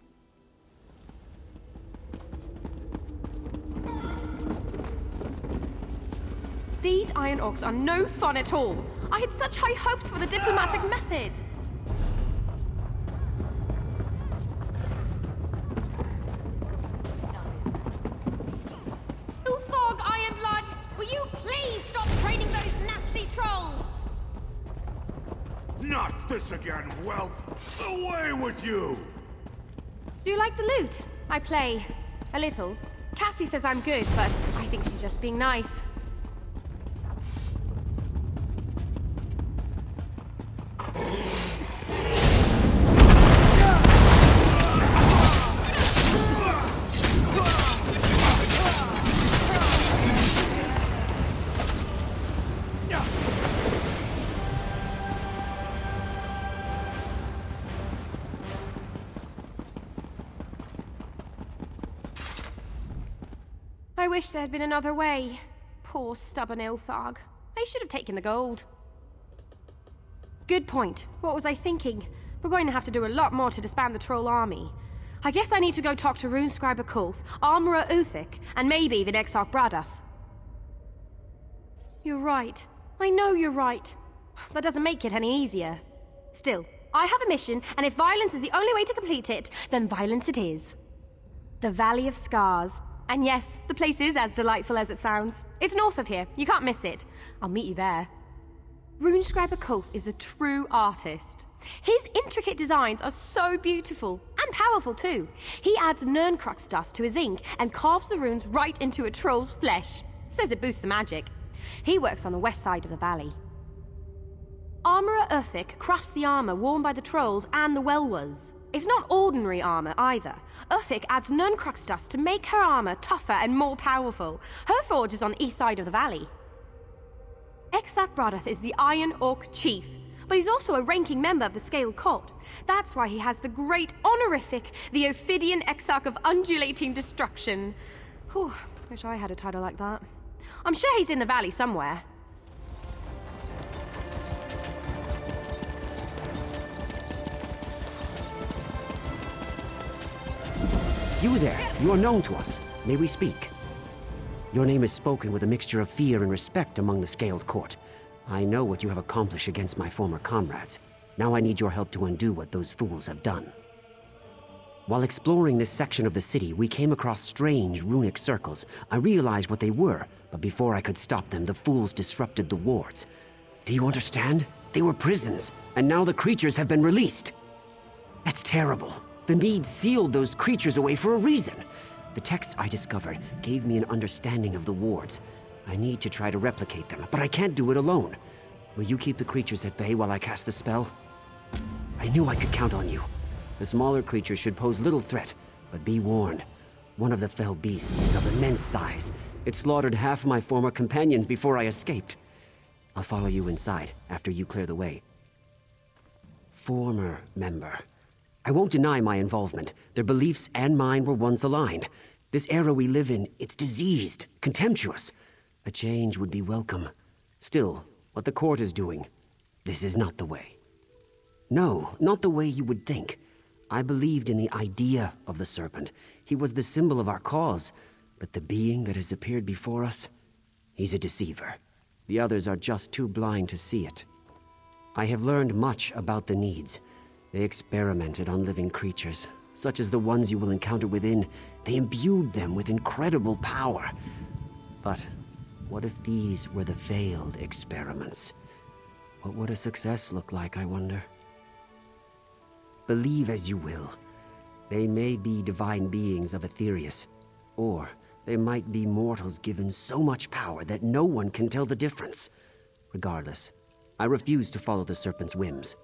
These Iron Orcs are no fun at all. I had such high hopes for the diplomatic method. Ilthog, Ironblood, will you please stop training those nasty trolls? Not this again, whelp! Away with you! Do you like the loot? I play. A little. Cassie says I'm good, but I think she's just being nice. I I wish there had been another way. Poor stubborn Ilthag. I should have taken the gold. Good point. What was I thinking? We're going to have to do a lot more to disband the troll army. I guess I need to go talk to Runescriber Kulth, Armorer Uthik, and maybe even Exarch Bradath. You're right. I know you're right. That doesn't make it any easier. Still, I have a mission, and if violence is the only way to complete it, then violence it is. The Valley of Scars. And yes, the place is as delightful as it sounds. It's north of here. You can't miss it. I'll meet you there. Runescriber Kulth is a true artist. His intricate designs are so beautiful, and powerful too. He adds Nerncrux dust to his ink and carves the runes right into a troll's flesh. Says it boosts the magic. He works on the west side of the valley. Armorer Uthik crafts the armor worn by the trolls and the Welwers. It's not ordinary armor either. Uthik adds Nerncrux dust to make her armor tougher and more powerful. Her forge is on the east side of the valley. Exarch Bradath is the Iron Orc Chief, but he's also a ranking member of the Scaled Court. That's why he has the great honorific, the Ophidian Exarch of Undulating Destruction. Whew, wish I had a title like that. I'm sure he's in the valley somewhere. You there, you are known to us. May we speak? Your name is spoken with a mixture of fear and respect among the Scaled Court. I know what you have accomplished against my former comrades. Now I need your help to undo what those fools have done. While exploring this section of the city, we came across strange runic circles. I realized what they were, but before I could stop them, the fools disrupted the wards. Do you understand? They were prisons, and now the creatures have been released. That's terrible. The need sealed those creatures away for a reason. The texts I discovered gave me an understanding of the wards. I need to try to replicate them, but I can't do it alone. Will you keep the creatures at bay while I cast the spell? I knew I could count on you. The smaller creatures should pose little threat, but be warned. One of the fell beasts is of immense size. It slaughtered half my former companions before I escaped. I'll follow you inside after you clear the way. Former member. I won't deny my involvement. Their beliefs and mine were once aligned. This era we live in, it's diseased, contemptuous. A change would be welcome. Still, what the court is doing, this is not the way. No, not the way you would think. I believed in the idea of the serpent. He was the symbol of our cause. But the being that has appeared before us, he's a deceiver. The others are just too blind to see it. I have learned much about the needs. They experimented on living creatures, such as the ones you will encounter within. They imbued them with incredible power. But what if these were the failed experiments? What would a success look like, I wonder? Believe as you will. They may be divine beings of Aetherius, or they might be mortals given so much power that no one can tell the difference. Regardless, I refuse to follow the serpent's whims.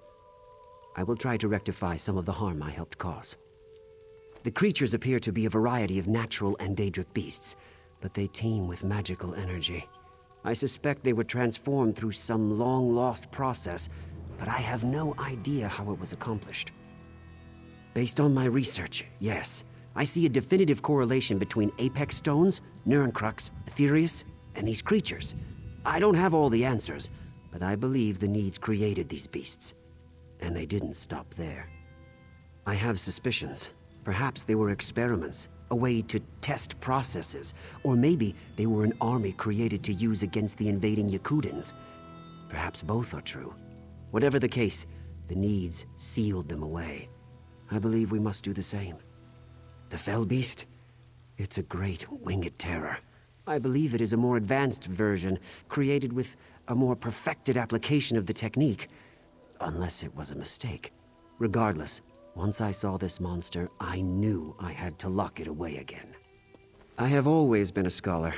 I will try to rectify some of the harm I helped cause. The creatures appear to be a variety of natural and daedric beasts, but they teem with magical energy. I suspect they were transformed through some long-lost process, but I have no idea how it was accomplished. Based on my research, yes, I see a definitive correlation between Apex Stones, Nerncrux, Aetherius, and these creatures. I don't have all the answers, but I believe the needs created these beasts. And they didn't stop there. I have suspicions. Perhaps they were experiments, a way to test processes, or maybe they were an army created to use against the invading Yakudans. Perhaps both are true. Whatever the case, the needs sealed them away. I believe we must do the same. The Fell Beast? It's a great winged terror. I believe it is a more advanced version, created with a more perfected application of the technique. Unless it was a mistake. Regardless, once I saw this monster, I knew I had to lock it away again. I have always been a scholar.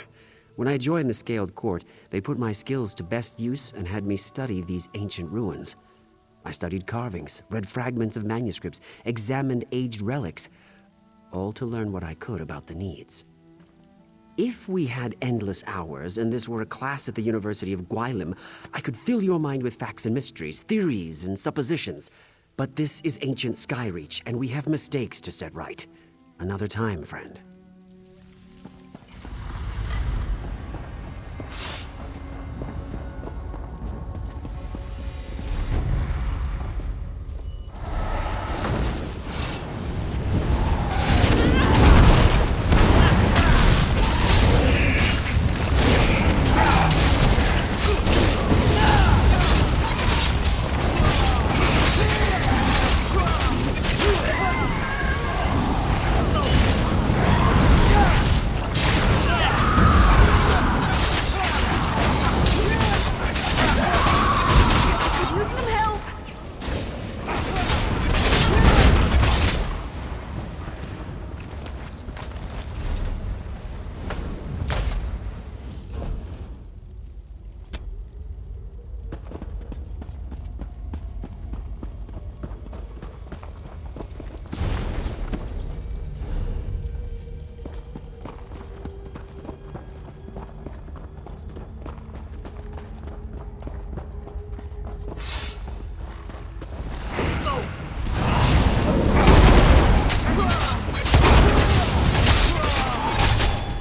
When I joined the Scaled Court, they put my skills to best use and had me study these ancient ruins. I studied carvings, read fragments of manuscripts, examined aged relics, all to learn what I could about the needs. If we had endless hours, and this were a class at the University of Gwylem, I could fill your mind with facts and mysteries, theories and suppositions. But this is ancient Skyreach, and we have mistakes to set right. Another time, friend.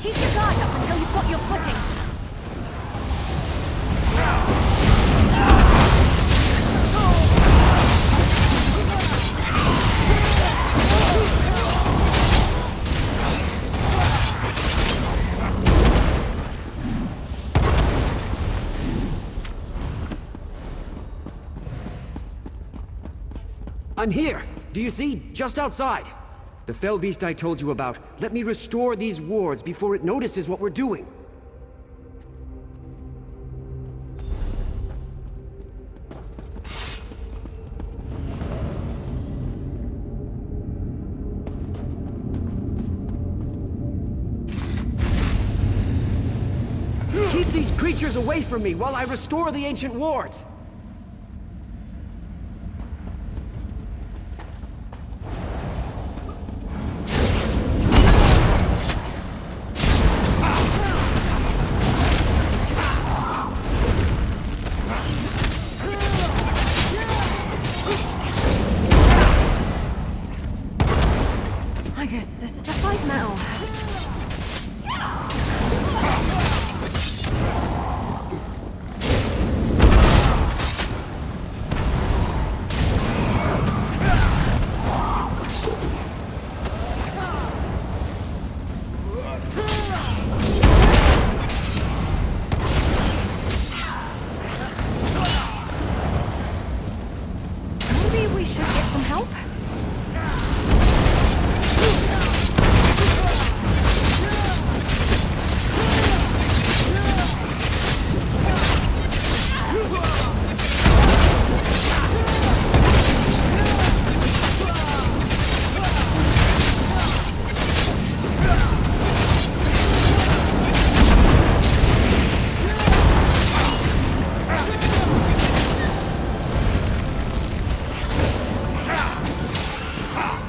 Keep your guard up until you've got your footing. I'm here! Do you see? Just outside! The fell beast I told you about. Let me restore these wards before it notices what we're doing. Keep these creatures away from me while I restore the ancient wards! I guess this is a fight now. Maybe we should get some help?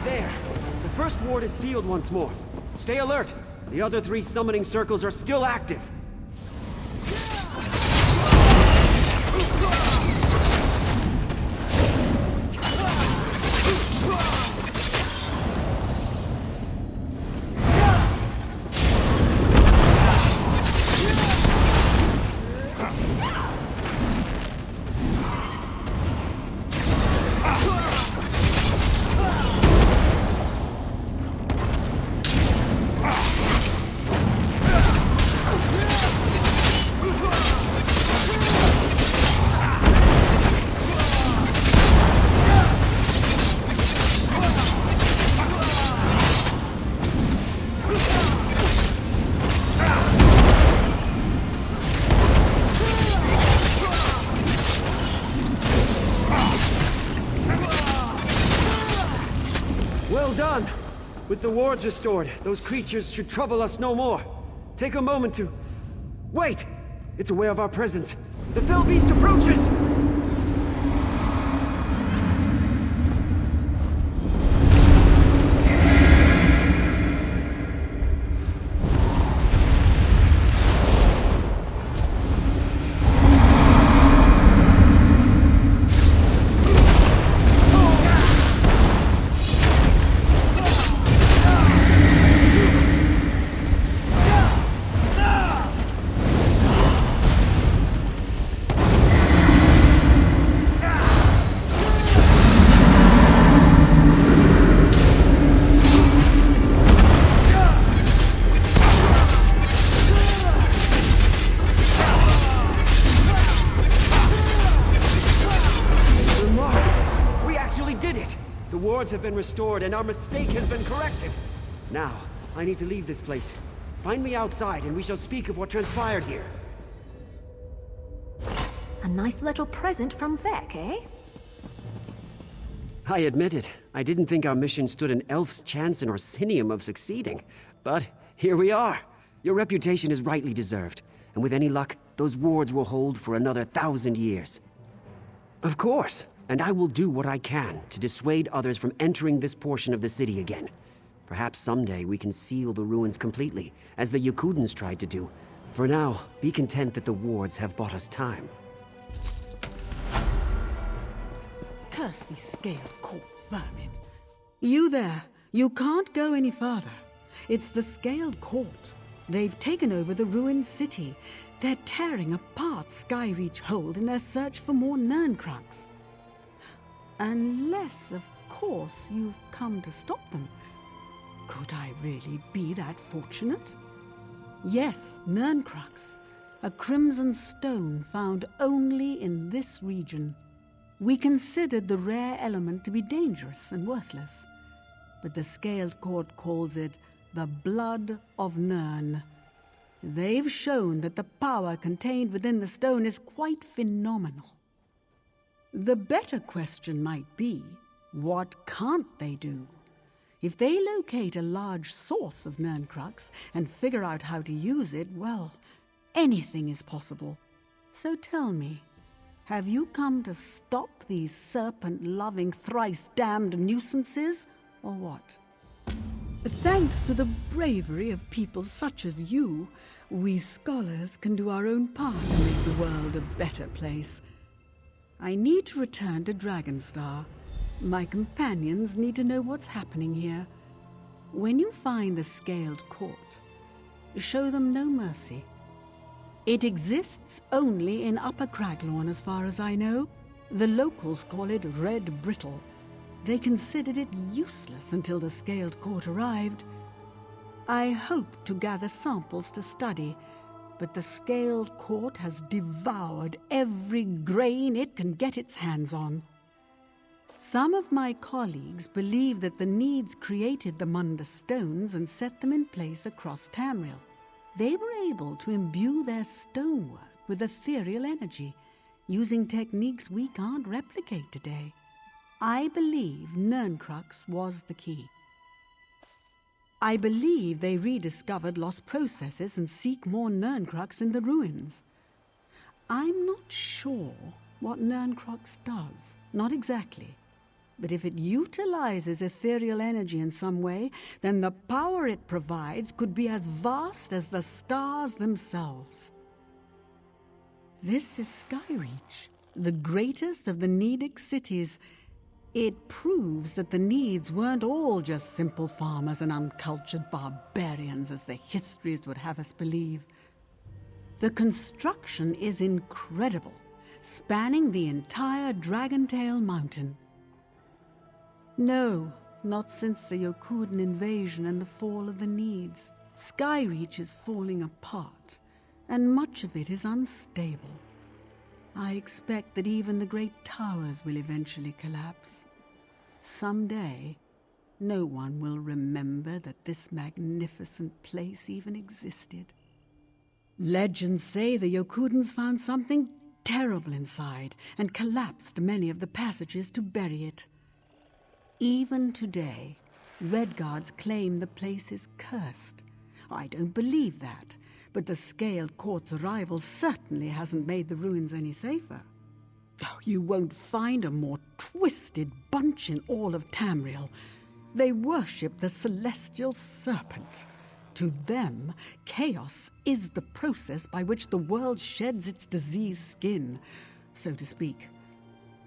There! The first ward is sealed once more. Stay alert! The other 3 summoning circles are still active. Well done! With the wards restored, those creatures should trouble us no more. Take a moment to... Wait! It's aware of our presence. The fell beast approaches! wards have been restored and our mistake has been corrected. Now, I need to leave this place. Find me outside and we shall speak of what transpired here. A nice little present from Vec, eh? I admit it. I didn't think our mission stood an elf's chance in Orsinium of succeeding. But here we are. Your reputation is rightly deserved. And with any luck, those wards will hold for another 1,000 years. Of course. And I will do what I can to dissuade others from entering this portion of the city again. Perhaps someday we can seal the ruins completely, as the Yakudans tried to do. For now, be content that the wards have bought us time. Curse these scaled-court vermin. You there, you can't go any further. It's the Scaled Court. They've taken over the ruined city. They're tearing apart Skyreach Hold in their search for more Nerncrux. Unless, of course, you've come to stop them. Could I really be that fortunate? Yes, Nerncrux, a crimson stone found only in this region. We considered the rare element to be dangerous and worthless, but the Scaled Court calls it the blood of Nirn. They've shown that the power contained within the stone is quite phenomenal. The better question might be, what can't they do? If they locate a large source of Nerncrux and figure out how to use it, well, anything is possible. So tell me, have you come to stop these serpent-loving, thrice-damned nuisances, or what? Thanks to the bravery of people such as you, we scholars can do our own part to make the world a better place. I need to return to Dragonstar. My companions need to know what's happening here. When you find the Scaled Court, show them no mercy. It exists only in Upper Craglorn, as far as I know. The locals call it Red Brittle. They considered it useless until the Scaled Court arrived. I hope to gather samples to study, but the Scaled Court has devoured every grain it can get its hands on. Some of my colleagues believe that the Needs created the Munda stones and set them in place across Tamriel. They were able to imbue their stonework with ethereal energy, using techniques we can't replicate today. I believe Nerncrux was the key. I believe they rediscovered lost processes and seek more Nerncrux in the ruins. I'm not sure what Nerncrux does, not exactly. But if it utilizes ethereal energy in some way, then the power it provides could be as vast as the stars themselves. This is Skyreach, the greatest of the Needic cities. It proves that the Needs weren't all just simple farmers and uncultured barbarians, as the histories would have us believe. The construction is incredible, spanning the entire Dragontail Mountain. No, not since the Yokudan invasion and the fall of the Needs. Skyreach is falling apart, and much of it is unstable. I expect that even the great towers will eventually collapse. Someday, no one will remember that this magnificent place even existed. Legends say the Yokudans found something terrible inside and collapsed many of the passages to bury it. Even today, Redguards claim the place is cursed. I don't believe that, but the Scaled Court's arrival certainly hasn't made the ruins any safer. Oh, you won't find a more twisted bunch in all of Tamriel. They worship the celestial serpent. To them, chaos is the process by which the world sheds its diseased skin, so to speak.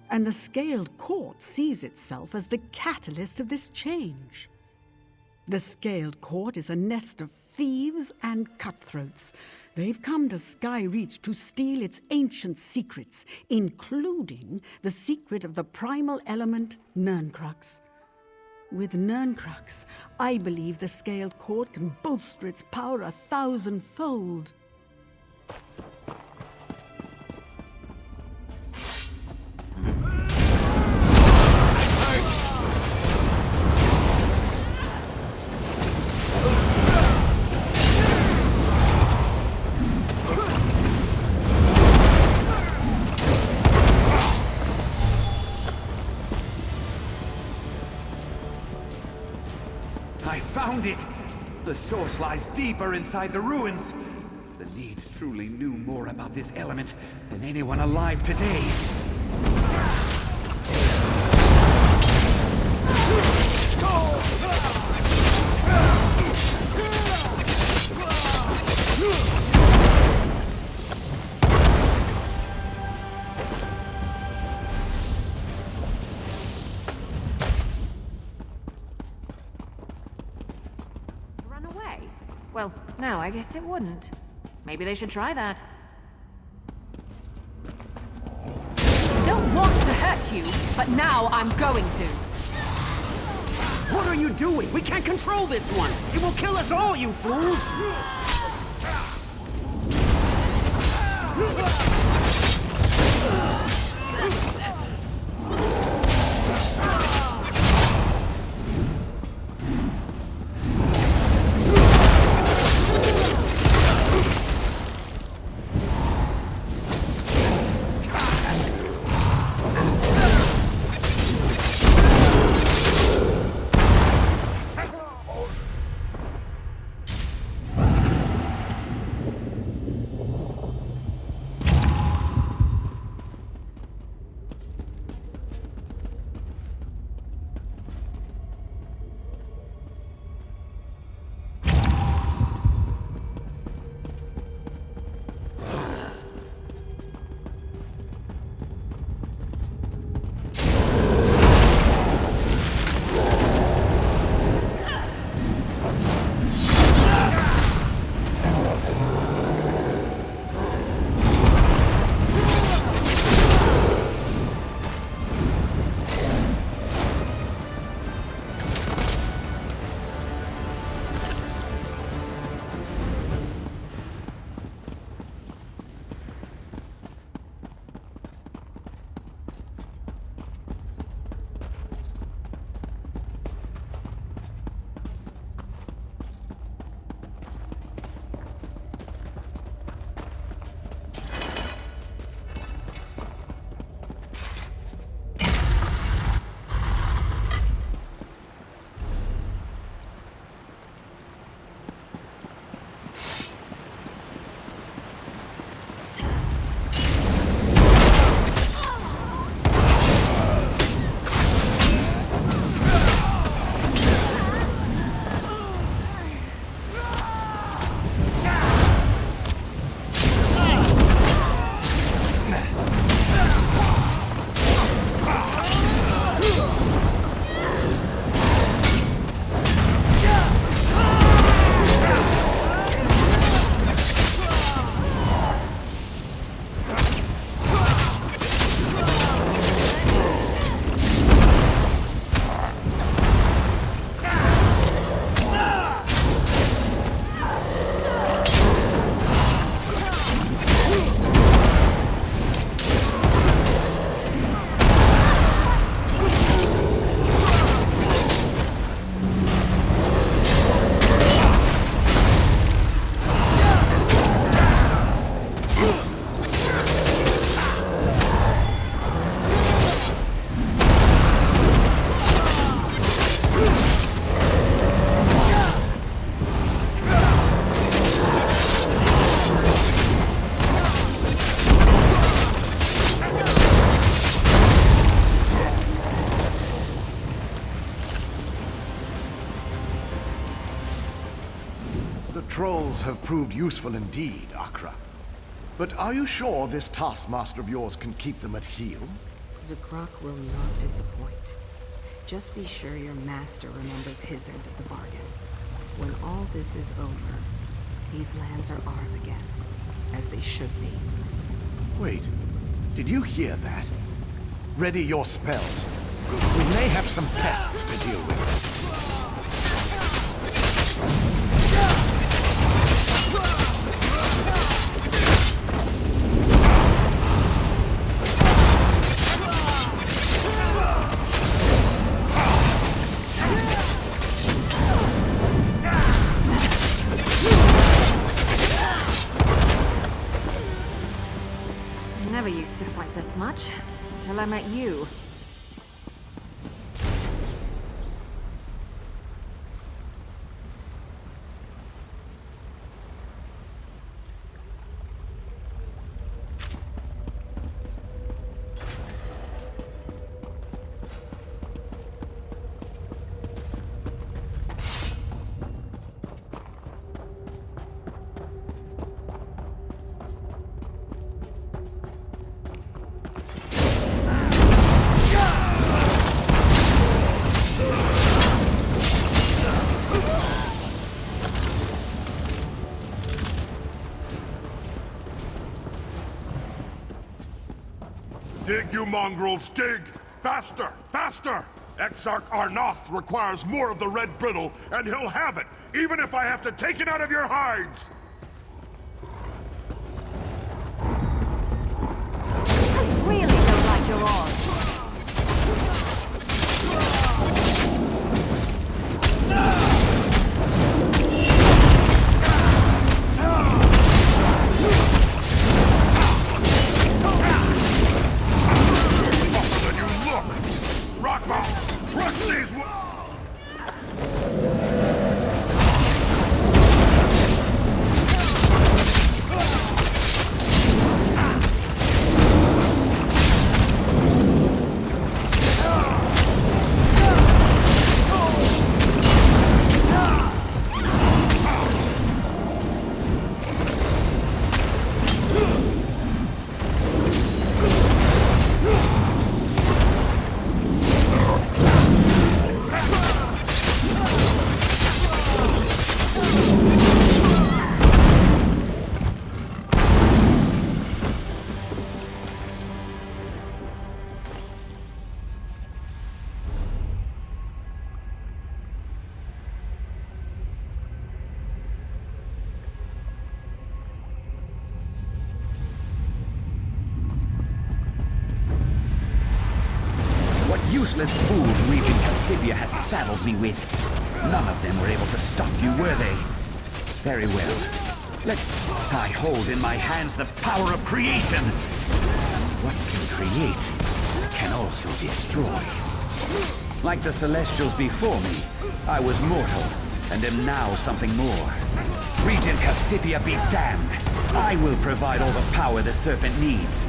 And the Scaled Court sees itself as the catalyst of this change. The Scaled Court is a nest of thieves and cutthroats. They've come to Skyreach to steal its ancient secrets, including the secret of the primal element, Nerncrux. With Nerncrux, I believe the Scaled Court can bolster its power 1,000-fold. found it! The source lies deeper inside the ruins. The Needs truly knew more about this element than anyone alive today. Run away? Well, no, I guess it wouldn't. Maybe they should try that. Don't want to hurt you, but now I'm going to. What are you doing? We can't control this one! It will kill us all, you fools! Trolls have proved useful indeed, Akra. But are you sure this taskmaster of yours can keep them at heel? Zakrak will not disappoint. Just be sure your master remembers his end of the bargain. When all this is over, these lands are ours again, as they should be. Wait, did you hear that? Ready your spells. We may have some pests to deal with. I never used to fight this much, until I met you. Dig, you mongrels, dig! Faster, faster! Exarch Arnoth requires more of the red brittle, and he'll have it, even if I have to take it out of your hides! I really don't like your odds. Tougher than you look! Rockmouth, crush these useless fools Regent Cassibia has saddled me with. None of them were able to stop you, were they? Very well. I hold in my hands the power of creation. What can create can also destroy. Like the Celestials before me, I was mortal, and am now something more. Regent Cassibia be damned. I will provide all the power the Serpent needs.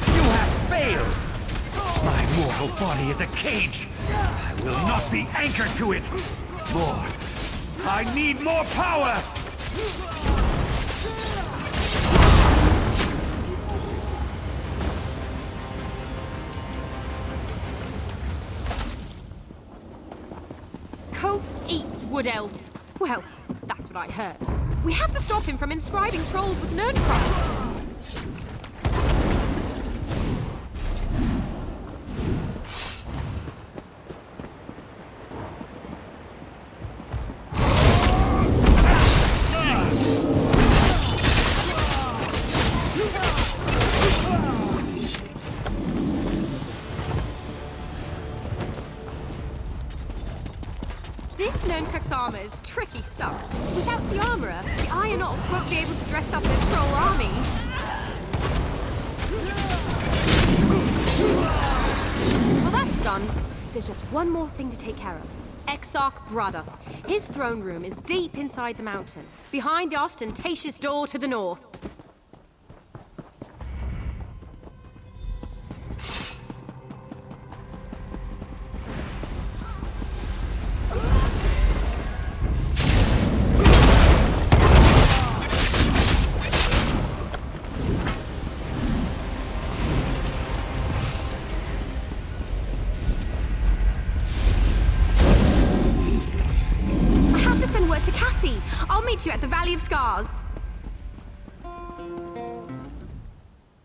You have failed! My mortal body is a cage. I will not be anchored to it. More. I need more power! Koth eats wood elves. Well, that's what I heard. We have to stop him from inscribing trolls with nerd crops. This Nerncook's armor is tricky stuff. Without the armorer, the Iron Ox won't be able to dress up their troll army. Well, that's done. There's just one more thing to take care of. Exarch Braddock. His throne room is deep inside the mountain, behind the ostentatious door to the north. I'll meet you at the Valley of Scars.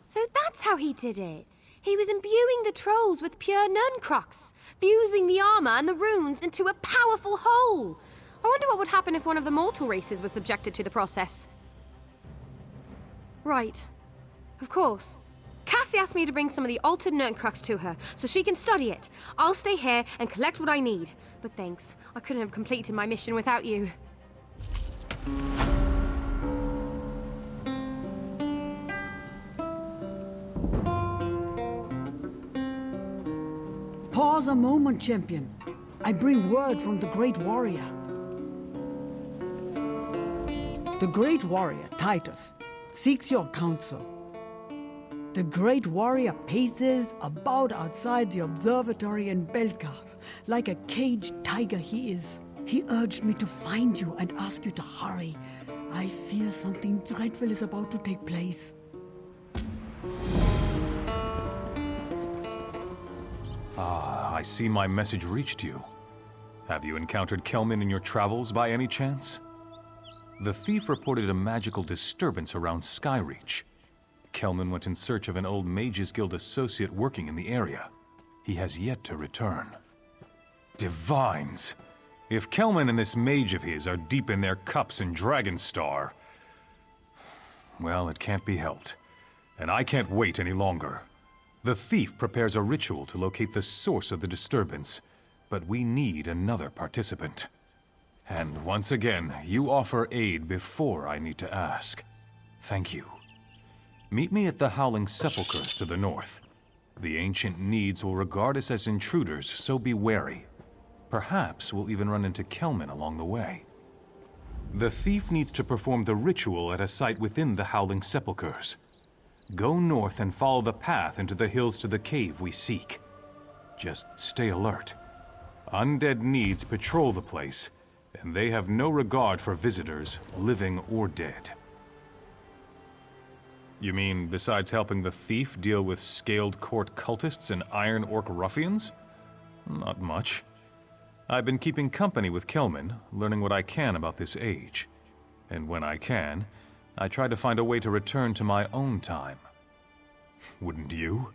So that's how he did it. He was imbuing the trolls with pure Nunkrux, fusing the armor and the runes into a powerful whole. I wonder what would happen if one of the mortal races was subjected to the process. Right. Of course. Cassie asked me to bring some of the altered Nunkrux to her, so she can study it. I'll stay here and collect what I need. But thanks, I couldn't have completed my mission without you. Pause a moment, champion. I bring word from the Great Warrior. The Great Warrior, Titus, seeks your counsel. The Great Warrior paces about outside the observatory in Belkarth, like a caged tiger he is. He urged me to find you and ask you to hurry. I fear something dreadful is about to take place. Ah, I see my message reached you. Have you encountered Kelman in your travels by any chance? The thief reported a magical disturbance around Skyreach. Kelman went in search of an old Mages Guild associate working in the area. He has yet to return. Divines! If Kelman and this mage of his are deep in their cups in Dragonstar, well, it can't be helped. And I can't wait any longer. The thief prepares a ritual to locate the source of the disturbance, but we need another participant. And once again, you offer aid before I need to ask. Thank you. Meet me at the Howling Sepulchres to the north. The ancient needs will regard us as intruders, so be wary. Perhaps we'll even run into Kelman along the way. The thief needs to perform the ritual at a site within the Howling Sepulchres. Go north and follow the path into the hills to the cave we seek. Just stay alert. Undead needs patrol the place, and they have no regard for visitors, living or dead. You mean besides helping the thief deal with scaled court cultists and iron orc ruffians? Not much. I've been keeping company with Kelman, learning what I can about this age. And when I can, I try to find a way to return to my own time. Wouldn't you?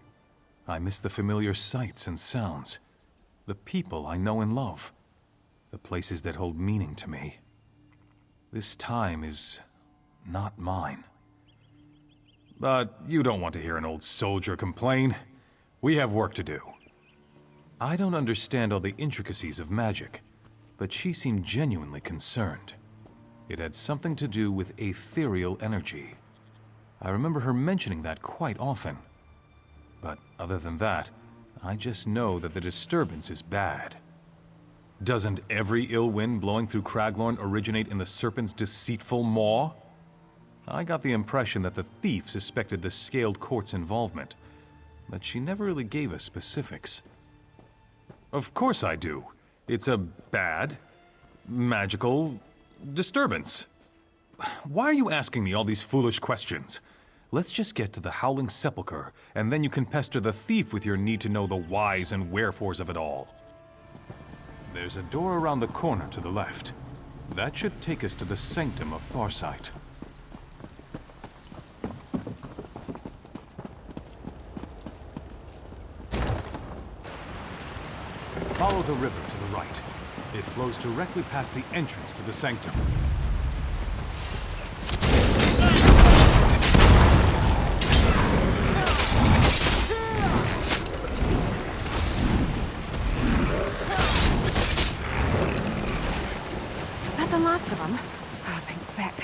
I miss the familiar sights and sounds, the people I know and love, the places that hold meaning to me. This time is not mine. But you don't want to hear an old soldier complain. We have work to do. I don't understand all the intricacies of magic, but she seemed genuinely concerned. It had something to do with ethereal energy. I remember her mentioning that quite often. But other than that, I just know that the disturbance is bad. Doesn't every ill wind blowing through Craglorn originate in the serpent's deceitful maw? I got the impression that the thief suspected the Scaled Court's involvement, but she never really gave us specifics. Of course I do. It's a bad, magical disturbance. Why are you asking me all these foolish questions? Let's just get to the Howling Sepulchre, and then you can pester the thief with your need to know the whys and wherefores of it all. There's a door around the corner to the left. That should take us to the Sanctum of Farsight. Follow the river to the right. It flows directly past the entrance to the Sanctum. Is that the last of them? Oh, thank feck.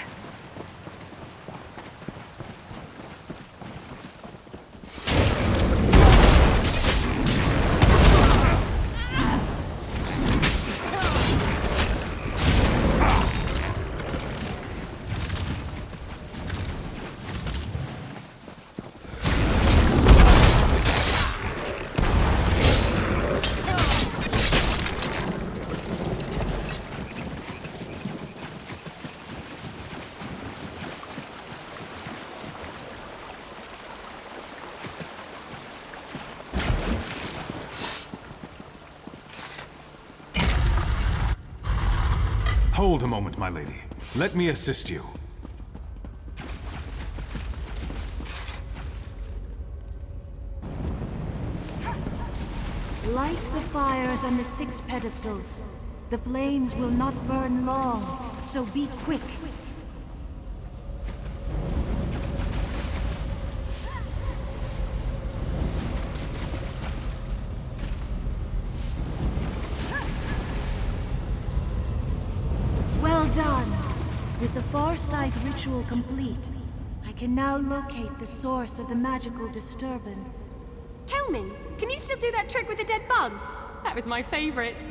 Hold a moment, my lady. Let me assist you. Light the fires on the 6 pedestals. The flames will not burn long, so be quick. Well done! With the Farsight ritual complete, I can now locate the source of the magical disturbance. Kelman, can you still do that trick with the dead bugs? That was my favorite.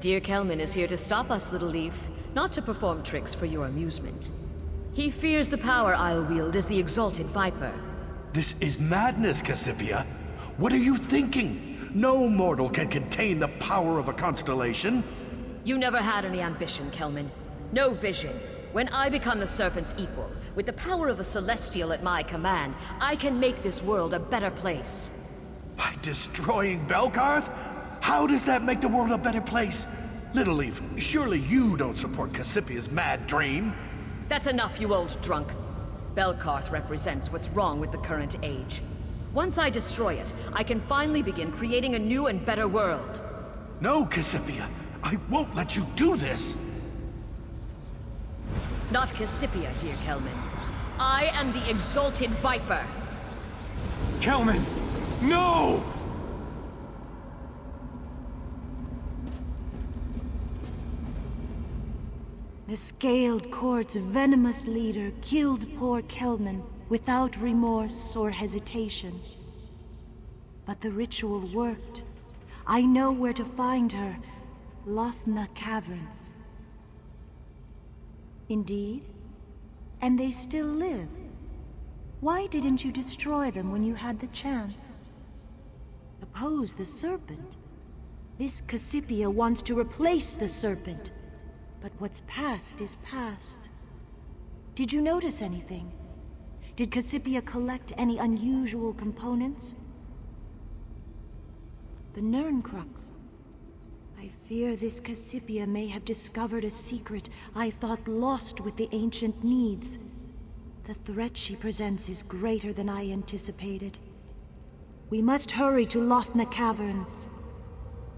Dear Kelman is here to stop us, Little Leaf, not to perform tricks for your amusement. He fears the power I'll wield as the Exalted Viper. This is madness, Cassipia. What are you thinking? No mortal can contain the power of a constellation. You never had any ambition, Kelman. No vision. When I become the Serpent's equal, with the power of a Celestial at my command, I can make this world a better place. By destroying Belkarth? How does that make the world a better place? Little Leaf, surely you don't support Cassipia's mad dream? That's enough, you old drunk. Belkarth represents what's wrong with the current age. Once I destroy it, I can finally begin creating a new and better world. No, Cassipia. I won't let you do this. Not Cassipia, dear Kelman. I am the Exalted Viper. Kelman! No! The Scaled Court's venomous leader killed poor Kelman without remorse or hesitation. But the ritual worked. I know where to find her. Lothna Caverns. Indeed? And they still live. Why didn't you destroy them when you had the chance? Oppose the Serpent? This Cassipia wants to replace the Serpent. But what's past is past. Did you notice anything? Did Cassipia collect any unusual components? The Nirncrux. I fear this Cassipia may have discovered a secret I thought lost with the ancient needs. The threat she presents is greater than I anticipated. We must hurry to Lothna Caverns.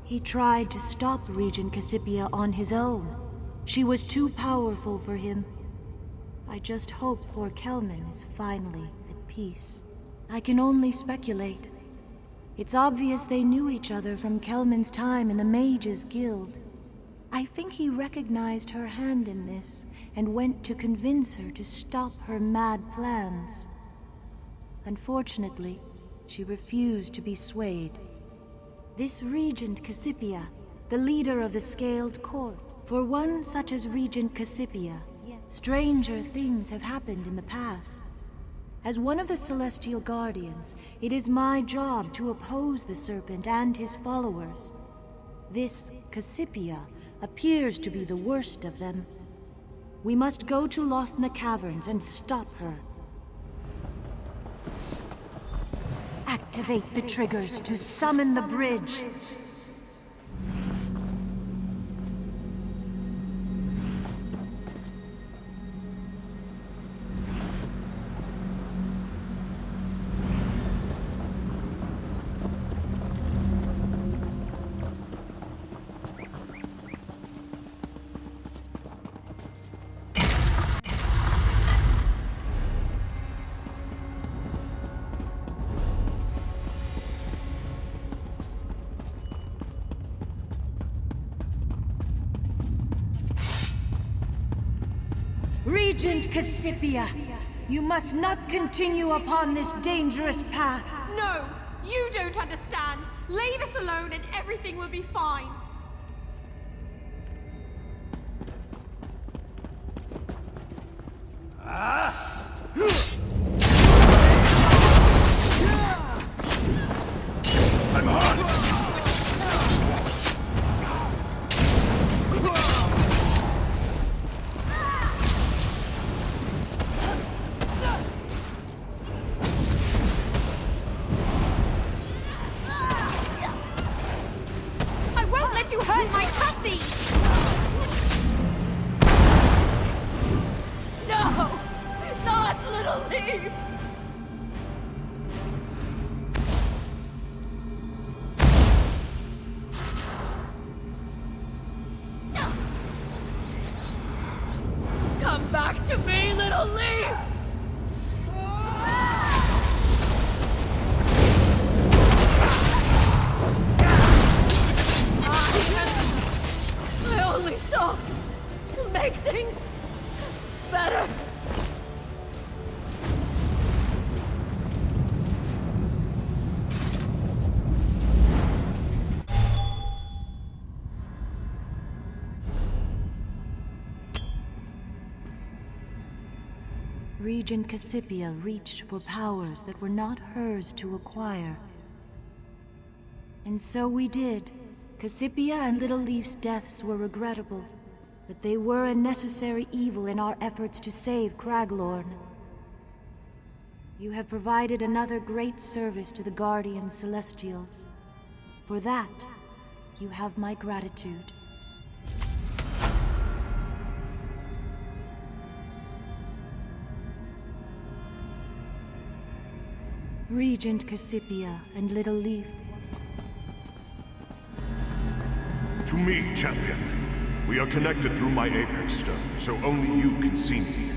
He tried to stop Regent Cassipia on his own. She was too powerful for him. I just hope poor Kelman is finally at peace. I can only speculate. It's obvious they knew each other from Kelman's time in the Mages Guild. I think he recognized her hand in this and went to convince her to stop her mad plans. Unfortunately, she refused to be swayed. This Regent Cassipia, the leader of the Scaled Court, for one such as Regent Cassipia, stranger things have happened in the past. As one of the Celestial Guardians, it is my job to oppose the Serpent and his followers. This Cassipia appears to be the worst of them. We must go to Lothna Caverns and stop her. Activate the triggers to summon the bridge. Regent Cassipia, you must not continue upon this dangerous path. No, you don't understand. Leave us alone and everything will be fine. I'm hot! I won't let you hurt my hussy! No! Not Little Leaf! Come back to me, Little Leaf! I only sought to make things better. Regent Cassipia reached for powers that were not hers to acquire. And so we did. Cassipia and Little Leaf's deaths were regrettable, but they were a necessary evil in our efforts to save Craglorn. You have provided another great service to the Guardian Celestials. For that, you have my gratitude. Regent Cassipia and Little Leaf. To me, champion. We are connected through my Apex Stone, so only you can see me.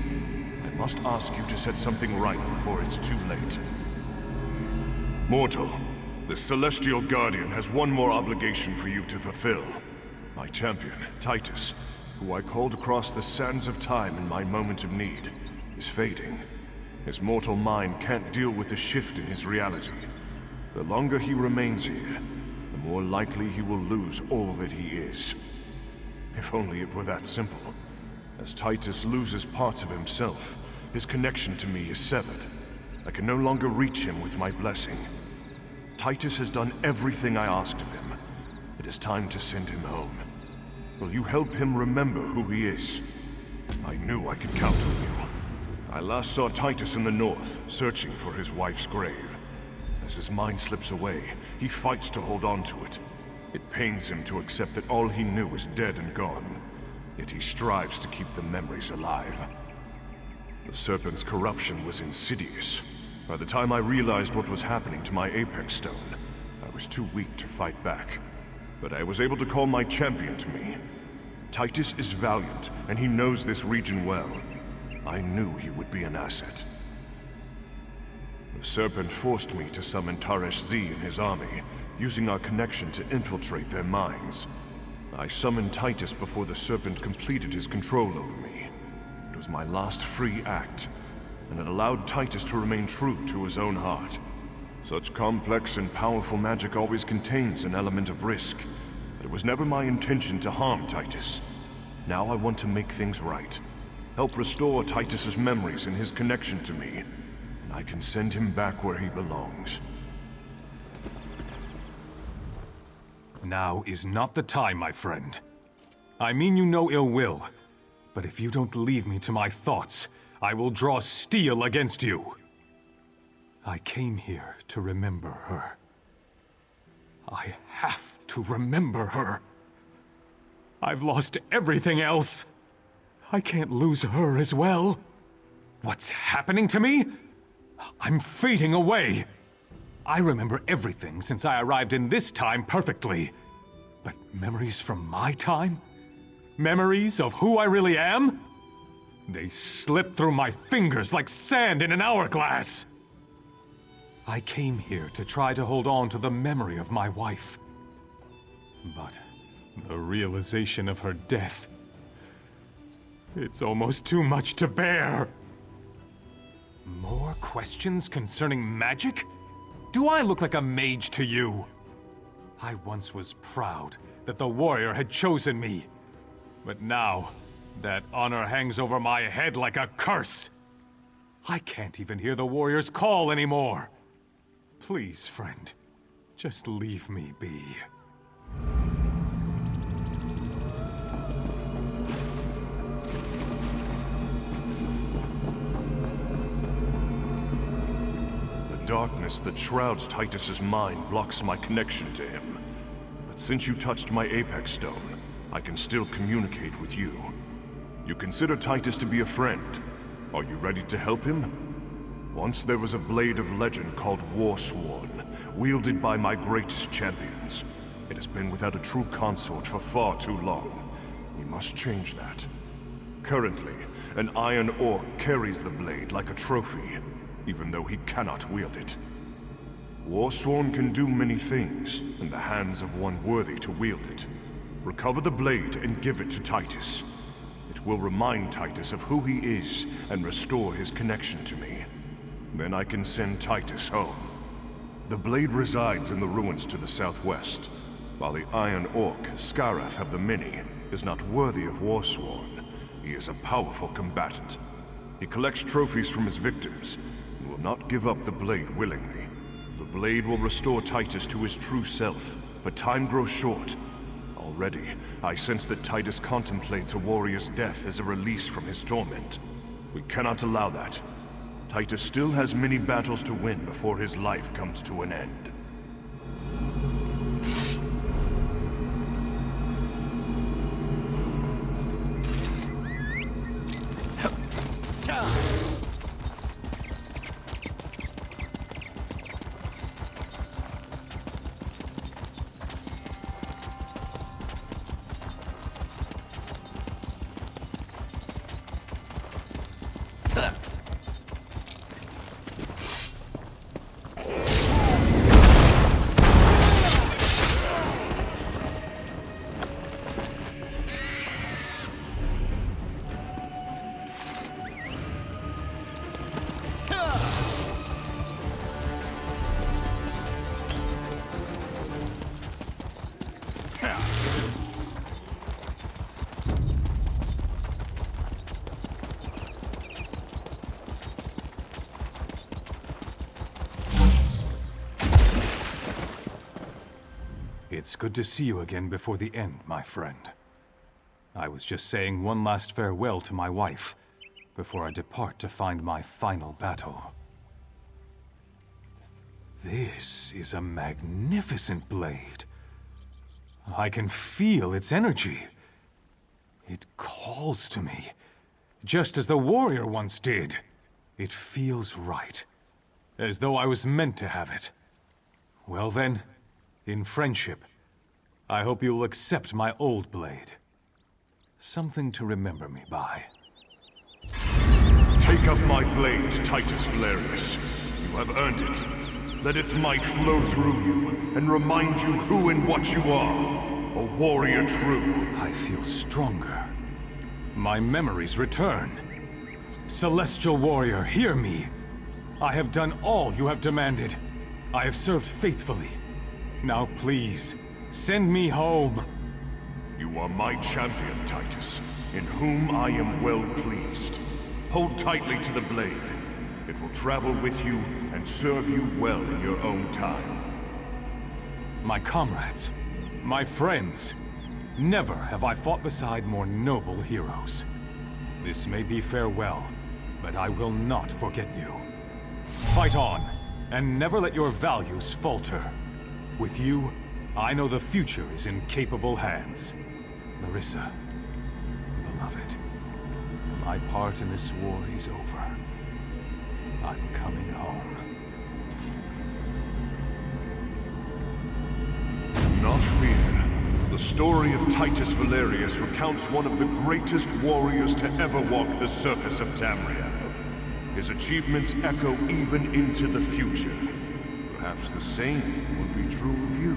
I must ask you to set something right before it's too late. Mortal, the Celestial Guardian has one more obligation for you to fulfill. My champion, Titus, who I called across the sands of time in my moment of need, is fading. His mortal mind can't deal with the shift in his reality. The longer he remains here, the more likely he will lose all that he is. If only it were that simple. As Titus loses parts of himself, his connection to me is severed. I can no longer reach him with my blessing. Titus has done everything I asked of him. It is time to send him home. Will you help him remember who he is? I knew I could count on you. I last saw Titus in the north, searching for his wife's grave. As his mind slips away, he fights to hold on to it. It pains him to accept that all he knew is dead and gone. Yet he strives to keep the memories alive. The Serpent's corruption was insidious. By the time I realized what was happening to my Apex Stone, I was too weak to fight back. But I was able to call my champion to me. Titus is valiant, and he knows this region well. I knew he would be an asset. The Serpent forced me to summon Taresh Z and his army, using our connection to infiltrate their minds. I summoned Titus before the Serpent completed his control over me. It was my last free act, and it allowed Titus to remain true to his own heart. Such complex and powerful magic always contains an element of risk, but it was never my intention to harm Titus. Now I want to make things right. Help restore Titus's memories and his connection to me, and I can send him back where he belongs. Now is not the time, my friend. I mean you no ill will, but if you don't leave me to my thoughts, I will draw steel against you. I came here to remember her. I have to remember her. I've lost everything else. I can't lose her as well. What's happening to me? I'm fading away. I remember everything since I arrived in this time perfectly. But memories from my time? Memories of who I really am? They slip through my fingers like sand in an hourglass. I came here to try to hold on to the memory of my wife. But the realization of her death... it's almost too much to bear. More questions concerning magic? Do I look like a mage to you? I once was proud that the warrior had chosen me. But now, that honor hangs over my head like a curse. I can't even hear the warrior's call anymore. Please, friend, just leave me be. The darkness that shrouds Titus's mind blocks my connection to him. But since you touched my Apex Stone, I can still communicate with you. You consider Titus to be a friend. Are you ready to help him? Once there was a blade of legend called Warsworn, wielded by my greatest champions. It has been without a true consort for far too long. We must change that. Currently, an iron orc carries the blade like a trophy, even though he cannot wield it. Warsworn can do many things in the hands of one worthy to wield it. Recover the blade and give it to Titus. It will remind Titus of who he is and restore his connection to me. Then I can send Titus home. The blade resides in the ruins to the southwest, while the Iron Orc, Skarath of the Many, is not worthy of Warsworn. He is a powerful combatant. He collects trophies from his victims, and will not give up the blade willingly. The blade will restore Titus to his true self, but time grows short. Already, I sense that Titus contemplates a warrior's death as a release from his torment. We cannot allow that. Titus still has many battles to win before his life comes to an end. It's good to see you again before the end, my friend. I was just saying one last farewell to my wife before I depart to find my final battle. This is a magnificent blade. I can feel its energy. It calls to me, just as the warrior once did. It feels right, as though I was meant to have it. Well then, in friendship, I hope you'll accept my old blade. Something to remember me by. Take up my blade, Titus Valerius. You have earned it. Let its might flow through you and remind you who and what you are. A warrior true. I feel stronger. My memories return. Celestial warrior, hear me. I have done all you have demanded. I have served faithfully. Now please, send me home. You are my champion, Titus, in whom I am well pleased. Hold tightly to the blade. It will travel with you and serve you well in your own time. My comrades, my friends, never have I fought beside more noble heroes. This may be farewell, but I will not forget you. Fight on, and never let your values falter. With you, I know the future is in capable hands. Marissa, beloved, my part in this war is over. I'm coming home. Do not fear. The story of Titus Valerius recounts one of the greatest warriors to ever walk the surface of Tamria. His achievements echo even into the future. Perhaps the same would be true of you.